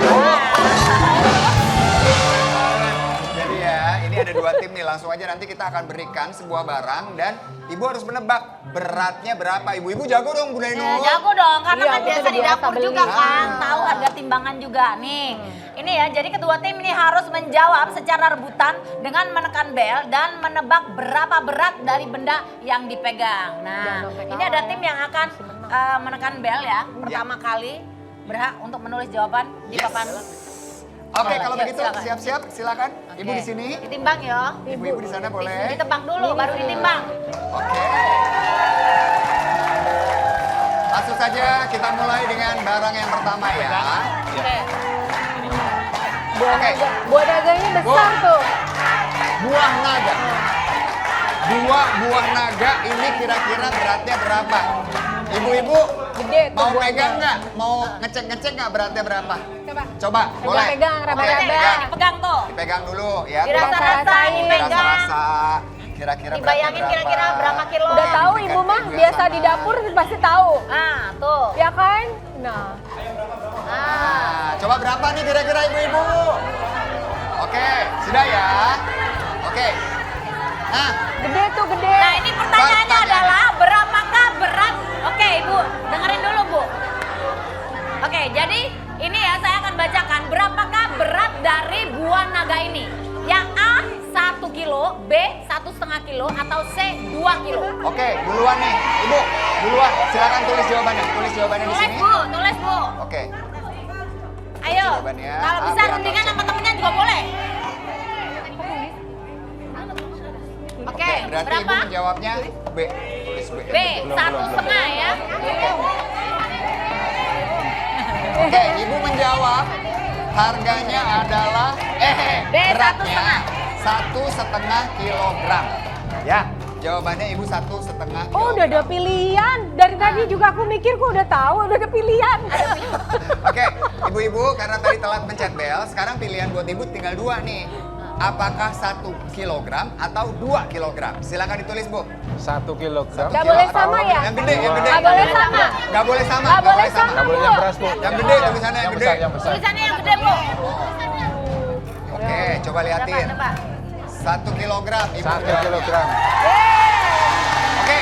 Jadi ya, ini ada dua tim nih. Langsung aja nanti kita akan berikan sebuah barang dan Ibu harus menebak beratnya berapa. Ibu-ibu jago dong, Bu Neno. Ya, jago dong, karena Iya, kan kita biasa udah di biasa dapur beli. juga kan, tahu harga timbangan juga nih. Ini ya, jadi kedua tim ini harus menjawab secara rebutan dengan menekan bel dan menebak berapa berat dari benda yang dipegang. Nah, ini ada tim yang akan menekan bel ya, pertama kali berhak untuk menulis jawaban di papan. Oke, kalau Yuk, begitu silakan. siap-siap, silakan. Ibu Oke. di sini, Ditimbang ya. ibu-ibu di sana boleh. Ditebak dulu, baru ditimbang. Oke. Langsung saja kita mulai dengan barang yang pertama ya. Oke. Oke, Buah naganya besar tuh. buah naga. Dua buah naga ini kira-kira beratnya berapa? Ibu-ibu Gede tuh mau buahnya. pegang nggak? Mau ngecek-ngecek nggak beratnya berapa? Coba, boleh. Pegang, raba-raba. Oke, pegang. Pegang tuh. Dipegang dulu ya. Dirasa-rasa, Rasain. dipegang. Dirasa-rasa. Kira-kira beratnya Dibayangin kira-kira berapa kilo. Udah tahu ibu mah biasa di dapur pasti tahu. Ah, tuh. Ya kan? Nah, Nah, coba berapa nih kira-kira ibu-ibu? Oke, sudah ya. Oke. Nah, gede tuh gede. Nah, ini pertanyaannya Pertanyaan. adalah berapakah berat? Oke, Ibu, dengerin dulu, Bu. Oke, jadi ini ya saya akan bacakan berapakah berat dari buah naga ini. Yang A 1 kilo, B 1,5 kilo, atau C 2 kilo. oke, duluan nih. Ibu, duluan. Silakan tulis jawabannya. Tulis jawabannya di Tulis, sini. Bu, tulis, Bu. Oke. Ayo, Jawabannya kalau A, bisa B, atau rundingan C. sama temennya juga boleh. Oke, Berarti berapa? ibu menjawabnya B. Tulis B. B 1,5 ya. Oke, ibu menjawab harganya adalah B, beratnya 1,5 kilogram. Ya, jawabannya ibu 1,5 kilogram. Oh, udah ada pilihan. Dari tadi juga aku mikir kok udah tahu, udah ada pilihan. Oke, ibu-ibu karena tadi telat mencet bel, sekarang pilihan buat ibu tinggal dua nih. Apakah 1 kilogram atau 2 kilogram? Silakan ditulis, Bu. 1 kilogram. Gak boleh sama ya? Yang gede, yang gede. Gak boleh sama. Gak boleh sama. Gak boleh sama, Nggak boleh yang beras, Bu. Yang gede, tulisannya yang gede. besar, yang besar. Tulisannya yang gede, Bu. Oke, coba liatin. Coba. 1 kilogram, ibu. 1 kilogram. Oke,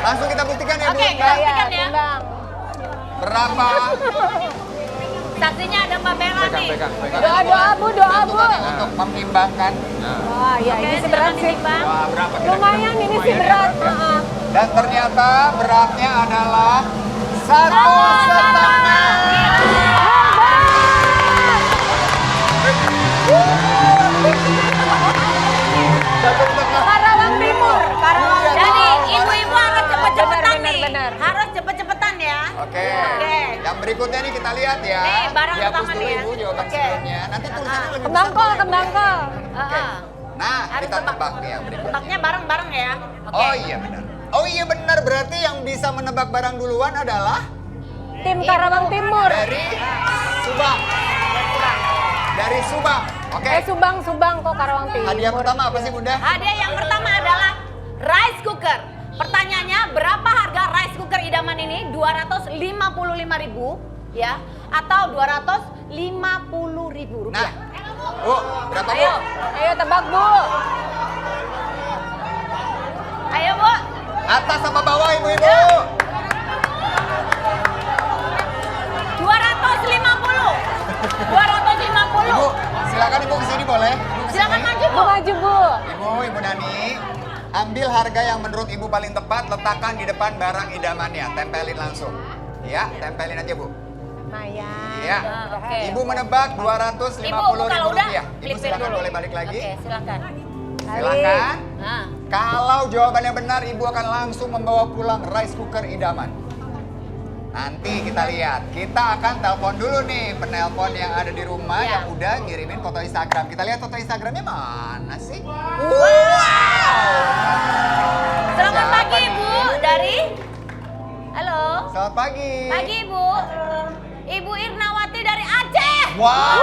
langsung kita buktikan ya, Bu. Oke, kita buktikan ya. timbang. Berapa? Saksinya ada Mbak Bella nih. Pegang. Doa Bu, doa Bu. Tentukan untuk mempertimbangkan. Wah, ya Oke, ini sih silakan berat sih. ditimbang. Wah, berapa kira-kira? Lumayan ini sih berat. Heeh. Dan ternyata beratnya adalah 1,5. Karawang Timur. Karawang Jadi ibu-ibu harus cepet-cepetan Benar, nih. benar. Harus cepet-cepetan ya. Oke. Oke. Yang berikutnya nih kita lihat ya. Nih, barang Dihapus pertama dulu nih ya. Ibu jawaban Oke. sebelumnya. Nanti tulisannya lebih Kembang besar, kol, boleh, kembang boleh. kol. Heeh. Nah, Harus kita tebak. tebak nih yang berikutnya. Tebaknya bareng-bareng ya. Oke. Oh iya benar. Oh iya benar, berarti yang bisa menebak barang duluan adalah Tim Karawang Timur. dari Subang. Dari Subang. Oke. Subang kok Karawang Timur. Hadiah pertama apa sih Bunda? Hadiah yang pertama adalah rice cooker. Pertanyaannya, berapa harga rice cooker idaman ini? 255.000 ya atau 250.000 rupiah? Nah, Bu, berapa Bu? Ayo tebak Bu. Ayo Bu. Atas sama bawah ibu-ibu. 250. 250. Ibu, silakan ibu kesini boleh? Ibu kesini. Silakan maju Bu. Maju Bu. Ibu Nani, ambil harga yang menurut ibu paling tepat, letakkan di depan barang idamannya, tempelin langsung. Ya, tempelin aja Bu. Maya. Ya. Oke. Ibu menebak Ibu, 250.000 kalau udah, rupiah. Ibu flipin silakan dulu. boleh balik lagi. Oke, silakan. Silakan. Nah, Kalau jawabannya benar, ibu akan langsung membawa pulang rice cooker idaman. Nanti kita lihat. Kita akan telepon dulu nih penelpon yang ada di rumah Ya. yang udah ngirimin foto Instagram. Kita lihat foto Instagramnya mana sih? selamat Siapa pagi nih? Ibu dari. Halo. Selamat pagi. Pagi Ibu. Ibu Irnawati dari Aceh. Wow.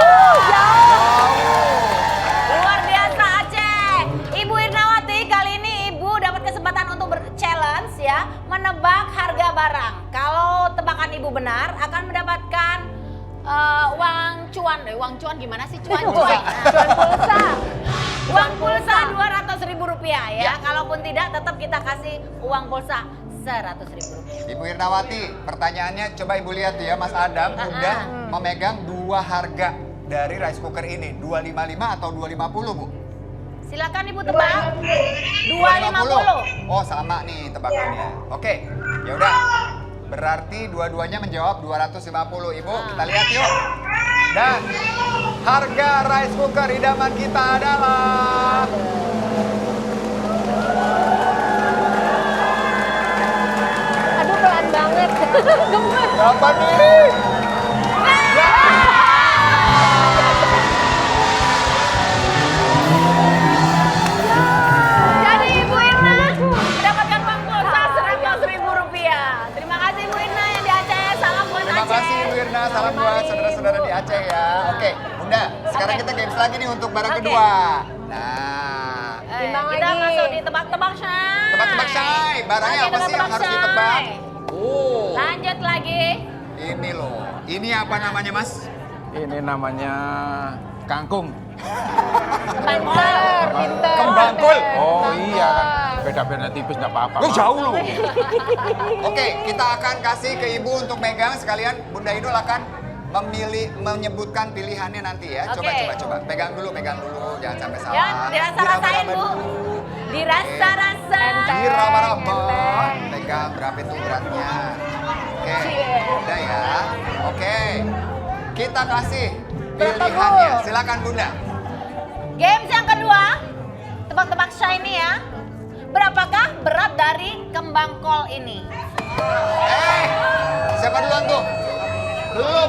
Luar biasa Aceh. Ibu Irnawati, kali ini Ibu dapat kesempatan untuk berchallenge ya, menebak harga barang. Kalau tebakan Ibu benar, akan mendapatkan uang cuan. Uang cuan gimana sih? Cuan. Cuan pulsa. Uang pulsa 200.000 rupiah ya. Kalaupun tidak, tetap kita kasih uang pulsa 100.000 rupiah. Ibu Irnawati, pertanyaannya coba ibu lihat tuh ya, Mas Adam udah memegang dua harga dari rice cooker ini, 255 atau 250 Bu? Silakan Ibu tebak. 250. Oh sama nih tebakannya. Oke, ya udah. Berarti dua-duanya menjawab 250 Ibu. Kita lihat yuk. Dan harga rice cooker idaman kita adalah Aduh pelan banget. Gemes. berapa nih? Jadi Ibu Irna mendapatkan uang pulsa 100.000 rupiah. Terima kasih Ibu Irna yang di Aceh. Salam buat Terima Aceh. kasih Ibu Irna, salam buat saudara-saudara di Aceh ya. Oke, Bunda, sekarang Oke. kita games lagi nih untuk barang Oke. kedua. Nah, Kita lagi. masuk di tebak-tebak Syai. tebak-tebak Syai. Barangnya Lagi apa sih yang tebak-tebak harus Syai. ditebak? Oh, Lanjut lagi. ini loh. Ini apa namanya Mas? Ini namanya kangkung. Pinter. Kembang kol. Oh iya kan, beda-beda tipis nggak apa-apa. Lu jauh lu. Oke, kita akan kasih ke Ibu untuk megang sekalian. Bunda Inul akan menyebutkan pilihannya nanti ya. Coba, Oke. coba. Pegang dulu, jangan sampai salah. Ya, dirasa-rasain Bu. Diraba-raba dulu. Dirasa-rasa. Diraba-raba. Pegang berapa itu beratnya. Oke, udah ya. Oke, kita kasih pilihannya. Silakan Bunda. Games yang kedua, tebak-tebak Syai ini ya. Berapakah berat dari kembang kol ini? Siapa duluan tuh?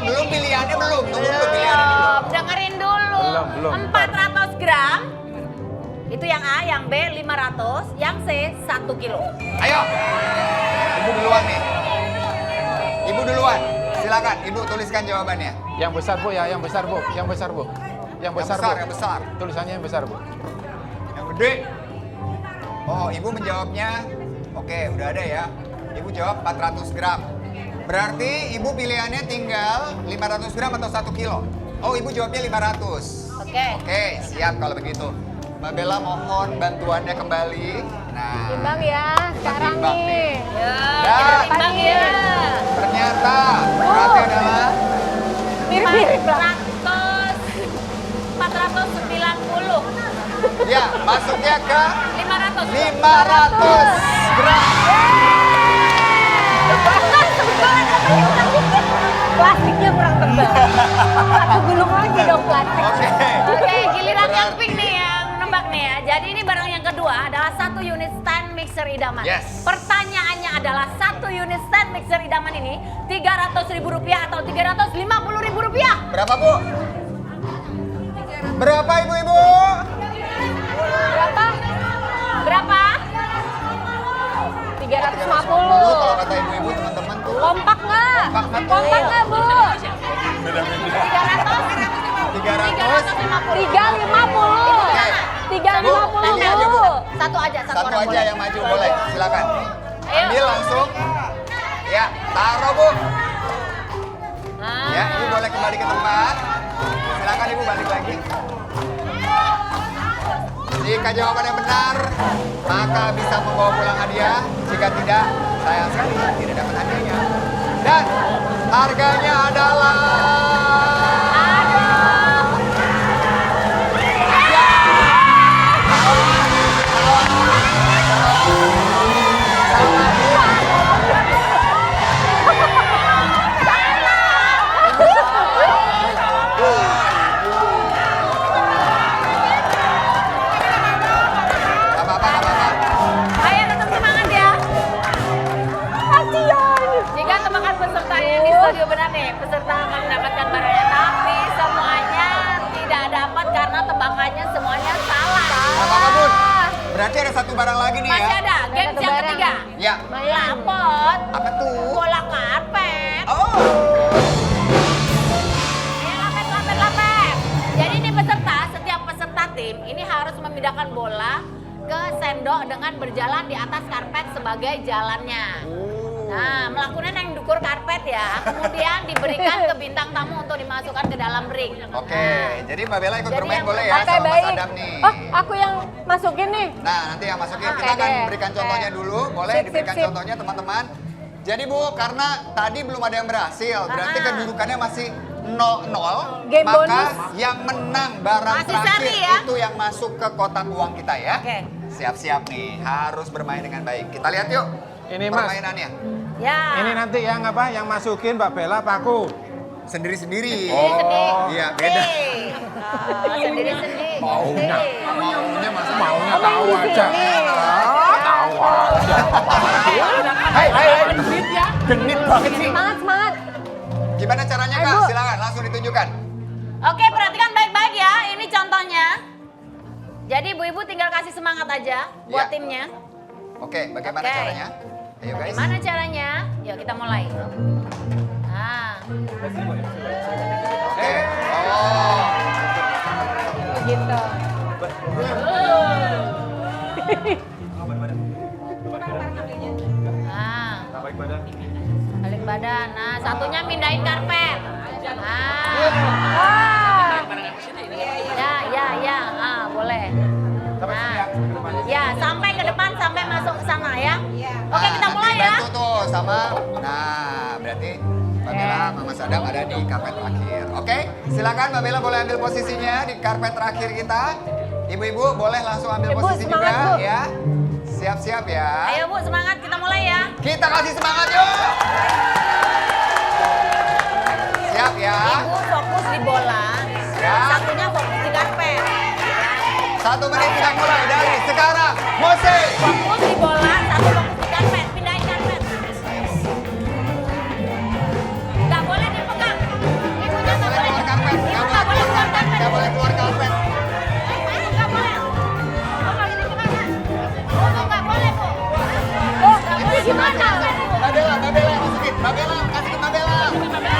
Belum pilihannya belum. Tunggu dulu pilihannya dulu. Dengerin dulu. Belum. 400 gram. Itu yang A, yang B 500, yang C 1 kilo. Ayo. Ibu duluan nih. Ibu duluan. Silakan, Ibu tuliskan jawabannya. Yang besar Bu ya, yang besar Bu, yang besar Bu. Yang besar Bu. Yang besar. Tulisannya yang besar Bu. Yang gede. Oh, Ibu menjawabnya. Oke, udah ada ya. Ibu jawab 400 gram. Berarti Ibu pilihannya tinggal 500 gram atau 1 kilo. Oh, Ibu jawabnya 500. Oke. Oke, siap kalau begitu. Mbak Bella mohon bantuannya kembali. Nah, Timbang ya sekarang timbang nih. Ya, Dan- kita timbang ya. ternyata beratnya adalah Mirip-mirip lah. 490. ya masuknya ke 500. 500 gram. Plastiknya kurang tebal. Satu gulung lagi dong plastik. Oke. Oke, giliran yang Berarti- pink nih yang nembak nih ya. Jadi ini barang yang kedua adalah 1 unit stand mixer idaman. Yes. Pertanyaannya adalah 1 unit stand mixer idaman ini 300.000 rupiah atau 350.000 rupiah? Berapa, Bu? Berapa, Ibu-ibu? Berapa? Berapa? 350. Kalau kata ibu-ibu teman-teman tuh. Kompak nggak? Kompak nggak? Kompak nggak Bu? 300? 300. 350. 350. boleh, silakan. Ayo. Ambil langsung. Ya, taruh Bu. Nah. Ya, Ibu boleh kembali ke tempat. Silakan Ibu balik lagi. Jika jawabannya benar, maka bisa membawa pulang hadiah. Jika tidak, sayang sekali tidak dapat hadiahnya. Dan harganya adalah... Ayo tetap semangat ya. Jika tebakan peserta yang di studio benar nih, peserta akan mendapatkan barangnya. Tapi semuanya tidak dapat karena tebakannya semuanya salah. Apa Bun? Berarti ada satu barang lagi nih ya. Masih ada games yang ketiga. Ya. Lapot. Apa tuh? Bola karpet. Oh. Ayo lapet. Jadi ini setiap peserta tim ini harus memindahkan bola ke sendok dengan berjalan di atas karpet sebagai jalannya. Nah, melakukannya yang dukur karpet ya. Kemudian diberikan ke bintang tamu untuk dimasukkan ke dalam ring. Oke, jadi Mbak Bella ikut Jadi bermain yang boleh ya Oke, sama Mas baik. Adam nih. Oh, aku yang masukin nih. Nah, nanti yang masukin Oke kita akan deh. berikan contohnya dulu. Boleh Sip, diberikan sip. contohnya teman-teman. Jadi Bu, karena tadi belum ada yang berhasil, berarti kedudukannya masih 0-0. Game maka bonus. yang menang barang Masih terakhir seri ya? itu yang masuk ke kotak uang kita ya. Oke. Siap-siap nih, harus bermain dengan baik. Kita lihat yuk Ini, Mas. permainannya. Ya. Ini nanti yang apa? Yang masukin Mbak Bella apa aku? Sendiri-sendiri. Oh. Iya, beda. Sendiri-sendiri. Maunya. Maunya masa Maunya tahu aja. Tahu aja. Hai, genit banget sih. Semangat. Gimana caranya Ayo, Kak? Bu. Silakan langsung ditunjukkan. Oke, perhatikan baik-baik ya. Ini contohnya. Jadi ibu-ibu tinggal kasih semangat aja buat Ya. timnya. Oke, bagaimana Oke. caranya? Ayo guys. Gimana caranya? Yuk kita mulai. Nah, Oke. Oh. Gitu. nah. Balik badan. Nah, satunya mindahin karpet. Nah. Ya. Ah, boleh. Nah. Ya, sampai ke depan sampai masuk ke sana ya. Oke, Nah, kita nanti mulai ya. bantu tuh sama. Nah, berarti Mbak Bella sama Mas Adam ada di karpet terakhir. Oke, silakan Mbak Bella boleh ambil posisinya di karpet terakhir kita. Ibu-ibu boleh langsung ambil Ibu, posisi semangat, juga Bu. ya. Siap-siap ya. Ayo Bu, semangat kita mulai ya. Kita kasih semangat yuk. Siap ya. Ibu fokus di bola. Ya. Satunya fokus di karpet. 1 menit kita mulai dari sekarang. Musik. Fokus di bola, satu fokus di karpet. Pindahin karpet. Gak boleh dipegang. Ibunya gak boleh. Keluar karpet. Ibu gak boleh keluar karpet. Nggak boleh keluar karpet. Ibu gak boleh. Oh, gak boleh dipegang. Ibu gak boleh, Bu. Gak boleh gimana? Mbak Bella yang masukin. Mbak Bella, kasih ke Mbak Bella. Ibu gak boleh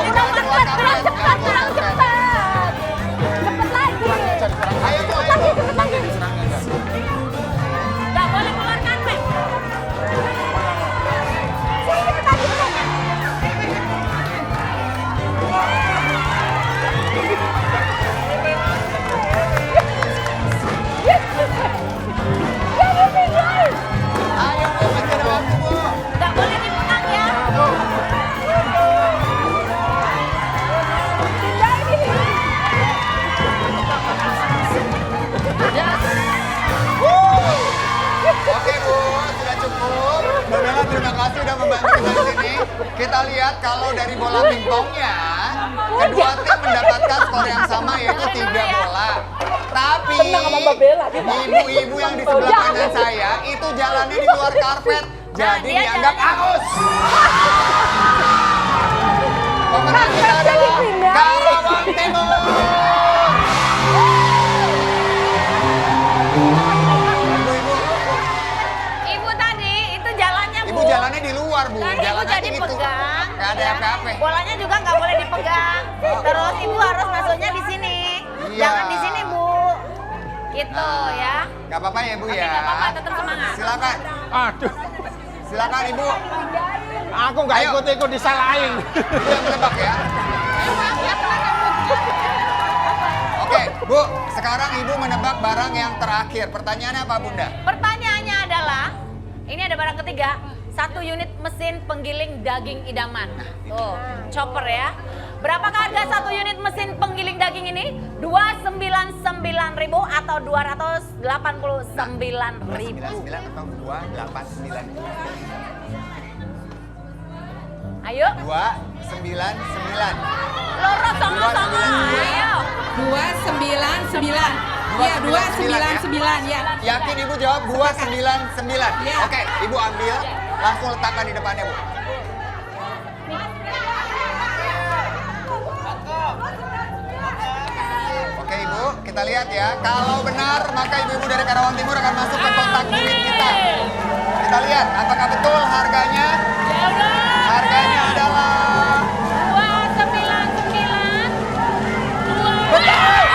Jangan keluar karpet. Jangan keluar karpet. Ayo Bu, ayo Bu. Gak boleh keluar karpet. Ayo Bu, masih ada waktu Bu. Gak boleh dipegang ya. Oke Bu, sudah cukup. Mbak Bella terima kasih sudah membantu kita di sini. Kita lihat kalau dari bola pingpongnya, kedua tim mendapatkan skor yang sama yaitu 3 bola. Tapi ibu-ibu yang di sebelah kanan saya itu jalannya di luar karpet, jadi dia dianggap jalannya- aus. Pemenang kita adalah Karawang Timur. Ibu-ibu, Ibu tadi itu jalannya Bu. ibu jalannya di luar Bu, Dan ibu jalannya jadi gitu. pegang. Nggak ada ya. apa-apa. Bolanya juga nggak boleh dipegang. Terus ibu harus masuknya di sini. Iya. Jangan di sini Bu. Gitu ya. Nggak apa-apa ya, Bu Oke, ya. nggak apa-apa, tetap semangat. Silakan. Aduh, Silakan Ibu. aku nggak Ayo. ikut-ikut disalahin. Ibu yang menebak ya. Oke, Bu. Sekarang Ibu menebak barang yang terakhir. Pertanyaannya apa, Bunda? Pertanyaannya adalah, ini ada barang ketiga, 1 unit mesin penggiling daging idaman. Tuh, chopper ya. Berapakah harga 1 unit mesin penggiling daging ini? 299.000 atau 289.000? 99 atau 289? Ayo, 299. loro songo-songo, ayo. 299. Ya, 299 ya. Yakin Ibu jawab 299? Ya. Oke, Ibu ambil, langsung letakkan di depannya, Bu. Oke Ibu, kita lihat ya. Kalau benar, maka ibu-ibu dari Karawang Timur akan masuk ke kotak duit kita. Kita lihat, apakah betul harganya? Harganya adalah... 299. Betul!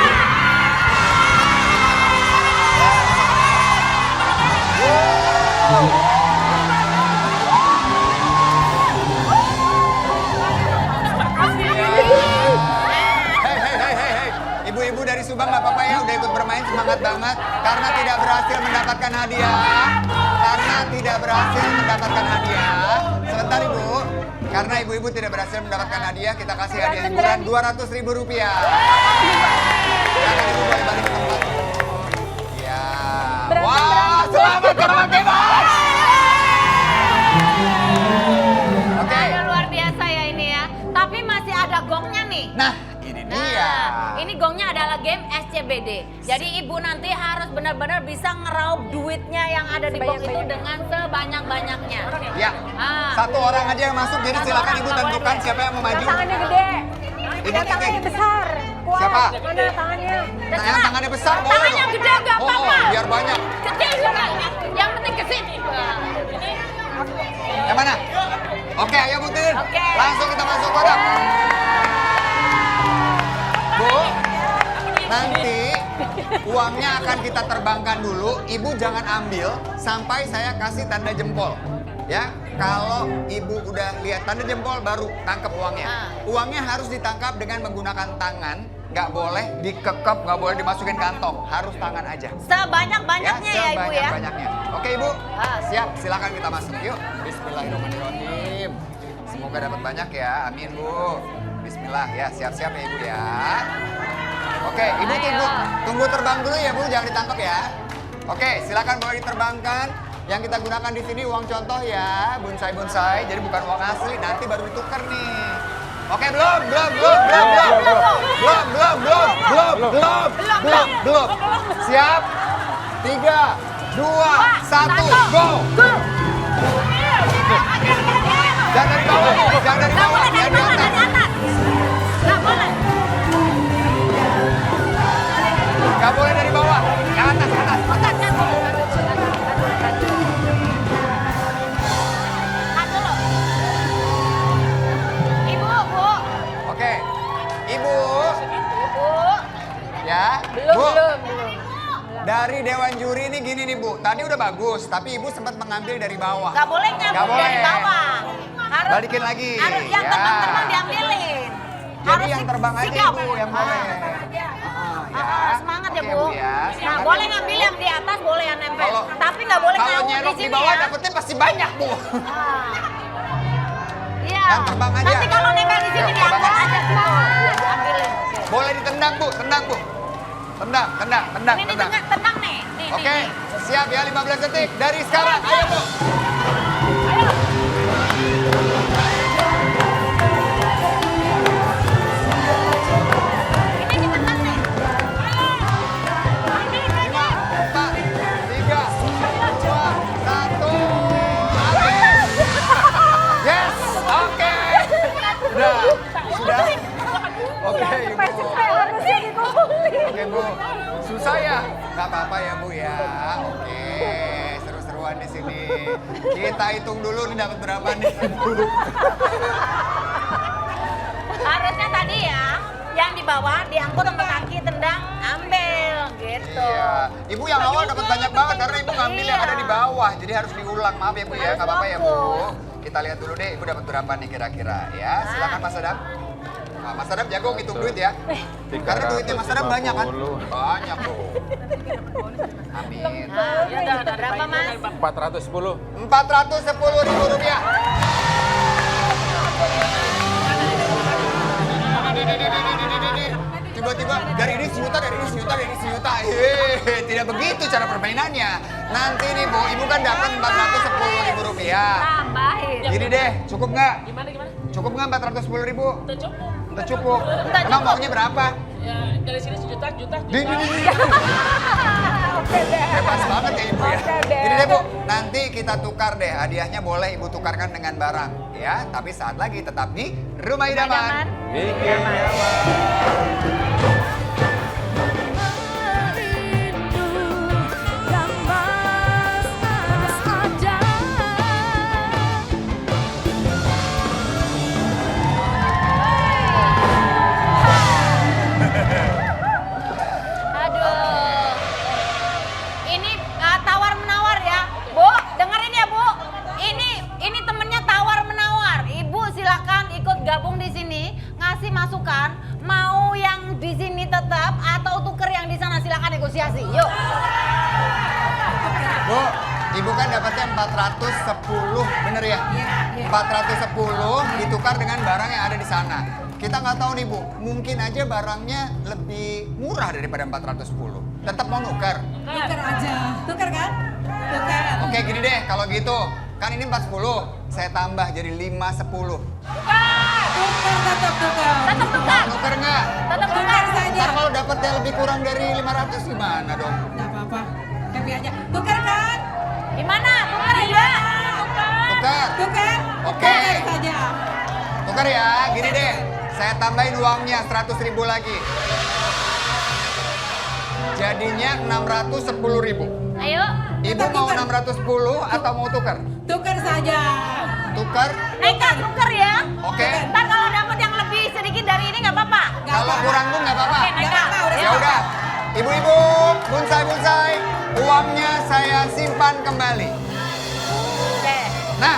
Hei. Ibu-ibu dari Subang nggak apa-apa ya, udah ikut bermain semangat banget. Karena tidak berhasil mendapatkan hadiah. Sebentar Ibu. Karena ibu-ibu tidak berhasil mendapatkan hadiah, kita kasih hadiah hiburan Rp200.000. Silakan Ibu boleh balik ke tempat. Ya. Wah, selamat Karawang Timur! Oke. Ada luar biasa ya ini ya. Tapi masih ada gongnya nih. Nah, ini dia. Nah, ini gongnya adalah game SCBD. Jadi ibu nanti harus benar-benar bisa ngeraup duitnya yang ada di gong itu dengan sebanyak-banyaknya. Ya, satu orang aja yang masuk, jadi silakan ibu tentukan siapa yang mau maju. Tangannya gede. Ibu Tangannya besar. Kuat. Siapa? Mana tangannya? Nah, yang tangannya besar boleh Tangannya dong. gede gak apa-apa. Biar banyak. Kecil juga. Yang penting kesini. Yang mana? Oke, ayo buktiin. Oke. Langsung kita masuk kotak. Bu, nanti uangnya akan kita terbangkan dulu. Ibu jangan ambil sampai saya kasih tanda jempol. Ya, kalau ibu udah lihat tanda jempol baru tangkap uangnya. Uangnya harus ditangkap dengan menggunakan tangan, nggak boleh dikekep, nggak boleh dimasukin kantong, harus tangan aja. Sebanyak-banyaknya ya ibu ya. Sebanyak-banyaknya. Oke ibu, siap, silakan kita masuk yuk. Bismillahirrahmanirrahim. Semoga dapat banyak ya, amin bu. Bismillah ya, siap-siap ya ibu ya. Oke, ibu tunggu terbang dulu ya bu, jangan ditangkap ya. Oke, silakan boleh diterbangkan. Yang kita gunakan di sini uang contoh ya, bonsai-bonsai, jadi bukan uang asli, nanti baru ditukar nih. Oke, belum. Siap? 3, 2, 1, go! Jangan dari bawah, jangan dari bawah, ya di atas. Nggak boleh. Nggak boleh dari bawah, ke atas. Oke, ibu. Ya, bu. Dari Dewan Juri ini gini nih bu, tadi udah bagus, tapi ibu sempat mengambil dari bawah. Nggak boleh nyambung dari bawah. Harus, Balikin lagi. Harus yang Ya. terbang-terbang diambilin. Jadi Harus yang terbang aja sigap. ibu yang boleh. Semangat ya Oke, bu. ya. Nah Semangat boleh ya. ngambil yang di atas, boleh yang nempel. Kalau- Tapi nggak boleh Kalau ngawur nyerok di di sini bawah ya. dapetnya pasti banyak bu. Iya. Yang terbang aja. Nanti kalau nempel di sini Yuk, diangkat terbang aja semua. Ambilin. Boleh ditendang bu, tendang bu. Tendang. Ini tenang nih. Nih, Oke, nih. siap ya 15 detik dari sekarang. Ayo bu. Ini tenang nih. 5, 4, 3, 2, 1. Habis. Yes, oke. Sudah. Oke, ibu. Oke bu, susah ya? Gak apa-apa ya bu ya. Oke, seru-seruan di sini. Kita hitung dulu nih dapat berapa nih. Harusnya tadi ya, yang di bawah diangkut sama kaki, tendang, ambil. gitu. Iya. Ibu yang awal dapat banyak banget karena ibu ngambil yang ada di bawah. Jadi harus diulang. Maaf ya Bu ya, nggak apa-apa ya Bu. Kita lihat dulu deh ibu dapat berapa nih kira-kira ya. Silakan Mas Adam. Nah, Mas Adam jago ngitung duit ya. Karena duitnya Mas Adam banyak kan? Banyak tuh. Amin. Nah, ya udah, berapa Mas? 410. 410.000 rupiah. Tiba-tiba dari ini sejuta, dari ini sejuta, dari ini sejuta. Tidak begitu cara permainannya. Nanti nih Bu, ibu kan dapat 410.000 rupiah. Tambahin. Gini deh, cukup nggak? Gimana? Cukup nggak 410.000? Udah cukup. Udah cukup. Udah Emang cukup. maunya berapa? Ya dari sini sejuta. Di. Bebas banget ya ibu ya. Jadi deh Bu, nanti kita tukar deh. Hadiahnya boleh ibu tukarkan dengan barang ya. Tapi saat lagi tetap di Rumah Idaman. Bikin nyaman. Merindu yang mas ada. Aduh. Ini tawar menawar ya. Bu, dengerin ya Bu. Ini temennya tawar menawar. Ibu silakan ikut gabung di sini, ngasih masukan. Mau yang di sini tetap atau tuker yang di sana, silakan negosiasi. Yuk. Bu, ibu kan dapatnya 410, bener ya? Iya. 410 ditukar dengan barang yang ada di sana. Kita nggak tahu nih Bu, mungkin aja barangnya lebih murah daripada 410. Tetap mau nuker? Tuker aja. Tuker kan? Tuker. Oke gini deh, kalau gitu. Kan ini 410, saya tambah jadi 510. Tuker, tetap tuker. Tetap tukar. Mau nuker nggak? Tetap tukar. Tuker saja. Ntar kalau dapetnya lebih kurang dari 500 gimana dong? Nggak apa-apa. Happy aja. Tuker kan? Gimana? Tukar ya? Tuker? Tuker. Oke. Tuker saja. Tuker ya, gini deh. Saya tambahin uangnya 100.000 lagi. Jadinya 610.000. Ayo. Ibu mau 610 atau mau tuker? Tuker saja. Tuker? Nekat tuker ya. Oke. Ntar kalau dapat yang lebih sedikit dari ini nggak apa-apa. Nggak Kalau apa-apa. kurang pun nggak apa-apa. Oke, nekat. Ya udah. Ibu-ibu, bonsai-bonsai, uangnya saya simpan kembali. Oke. Nah,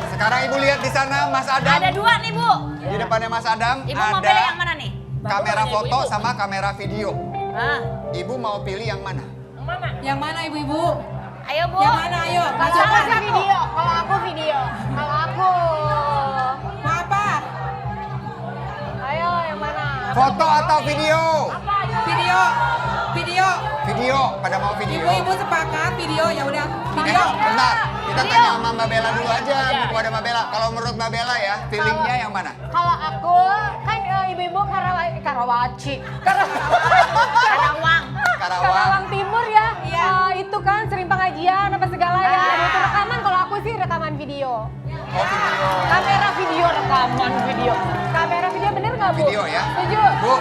sekarang ibu lihat di sana Mas Adam. Ada dua nih Bu. Di depannya Mas Adam Ibu mau ada pilih yang mana nih? kamera foto sama kamera video. Ah. Ibu mau pilih yang mana? Yang mana ibu-ibu? Ayo Bu. Yang mana ayo? Salah Masukkan. satu. Video, kalau aku video. Kalau aku. Mau apa? Ayo yang mana? Foto atau video? Video. Video. Video, pada mau video. Ibu-ibu sepakat video ya udah. Video. Bentar, kita tanya sama Mbak Bella dulu aja. Mumpung ada Mbak Bella. Kalau menurut Mbak Bella ya, feelingnya yang mana? Kalau aku kan ibu-ibu Karawaci. Karawang. Karawang Timur ya. Iya. Itu kan sering pengajian apa segala ya. Itu rekaman, kalau aku sih rekaman video. Oh video. Kamera video, rekaman video. Kamera video bener nggak Bu? Video ya. Setuju. Bu,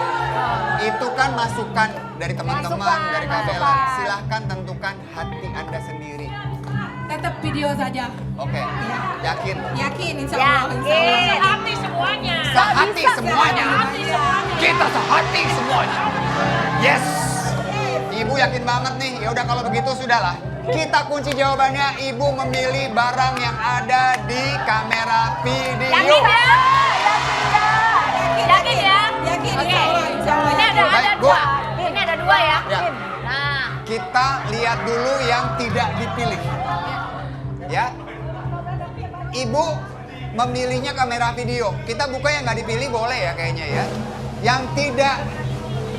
itu kan masukan dari teman-teman, Masukan, dari Kak Bella. masukan. Silahkan tentukan hati Anda sendiri. Tetap video saja. Oke, yakin? Yakin insya Allah. Insya Allah. Yakin. Hati semuanya. Sehati semuanya. Kita sehati semuanya. Yes. Ibu yakin banget nih. Ya udah kalau begitu sudahlah. Kita kunci jawabannya. Ibu memilih barang yang ada di kamera video. Yakin ya? Yakin ya? Yakin Oke. insya Allah. Insya Allah. Ini ada Baik, Bu. dua. Ini ada dua ya. Ya. Nah. Kita lihat dulu yang tidak dipilih. Ya. Ibu memilihnya kamera video. Kita buka yang nggak dipilih boleh ya kayaknya ya. Yang tidak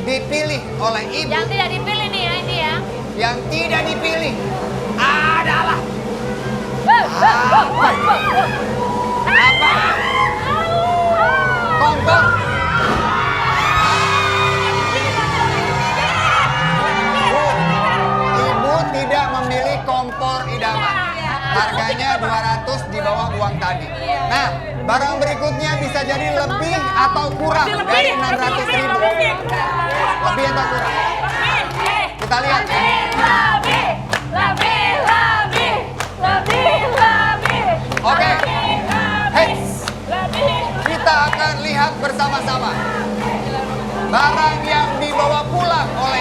dipilih oleh ibu. Yang tidak dipilih nih ya ini ya. Yang tidak dipilih adalah apa? Kompor. Bu, ibu tidak memilih kompor idaman. Harganya 200 di bawah uang tadi. Nah, barang berikutnya bisa jadi lebih atau kurang dari 600.000. Lebih atau kurang? Kita lihat ya. Oke. Hey, kita akan lihat bersama-sama. Barang yang dibawa pulang oleh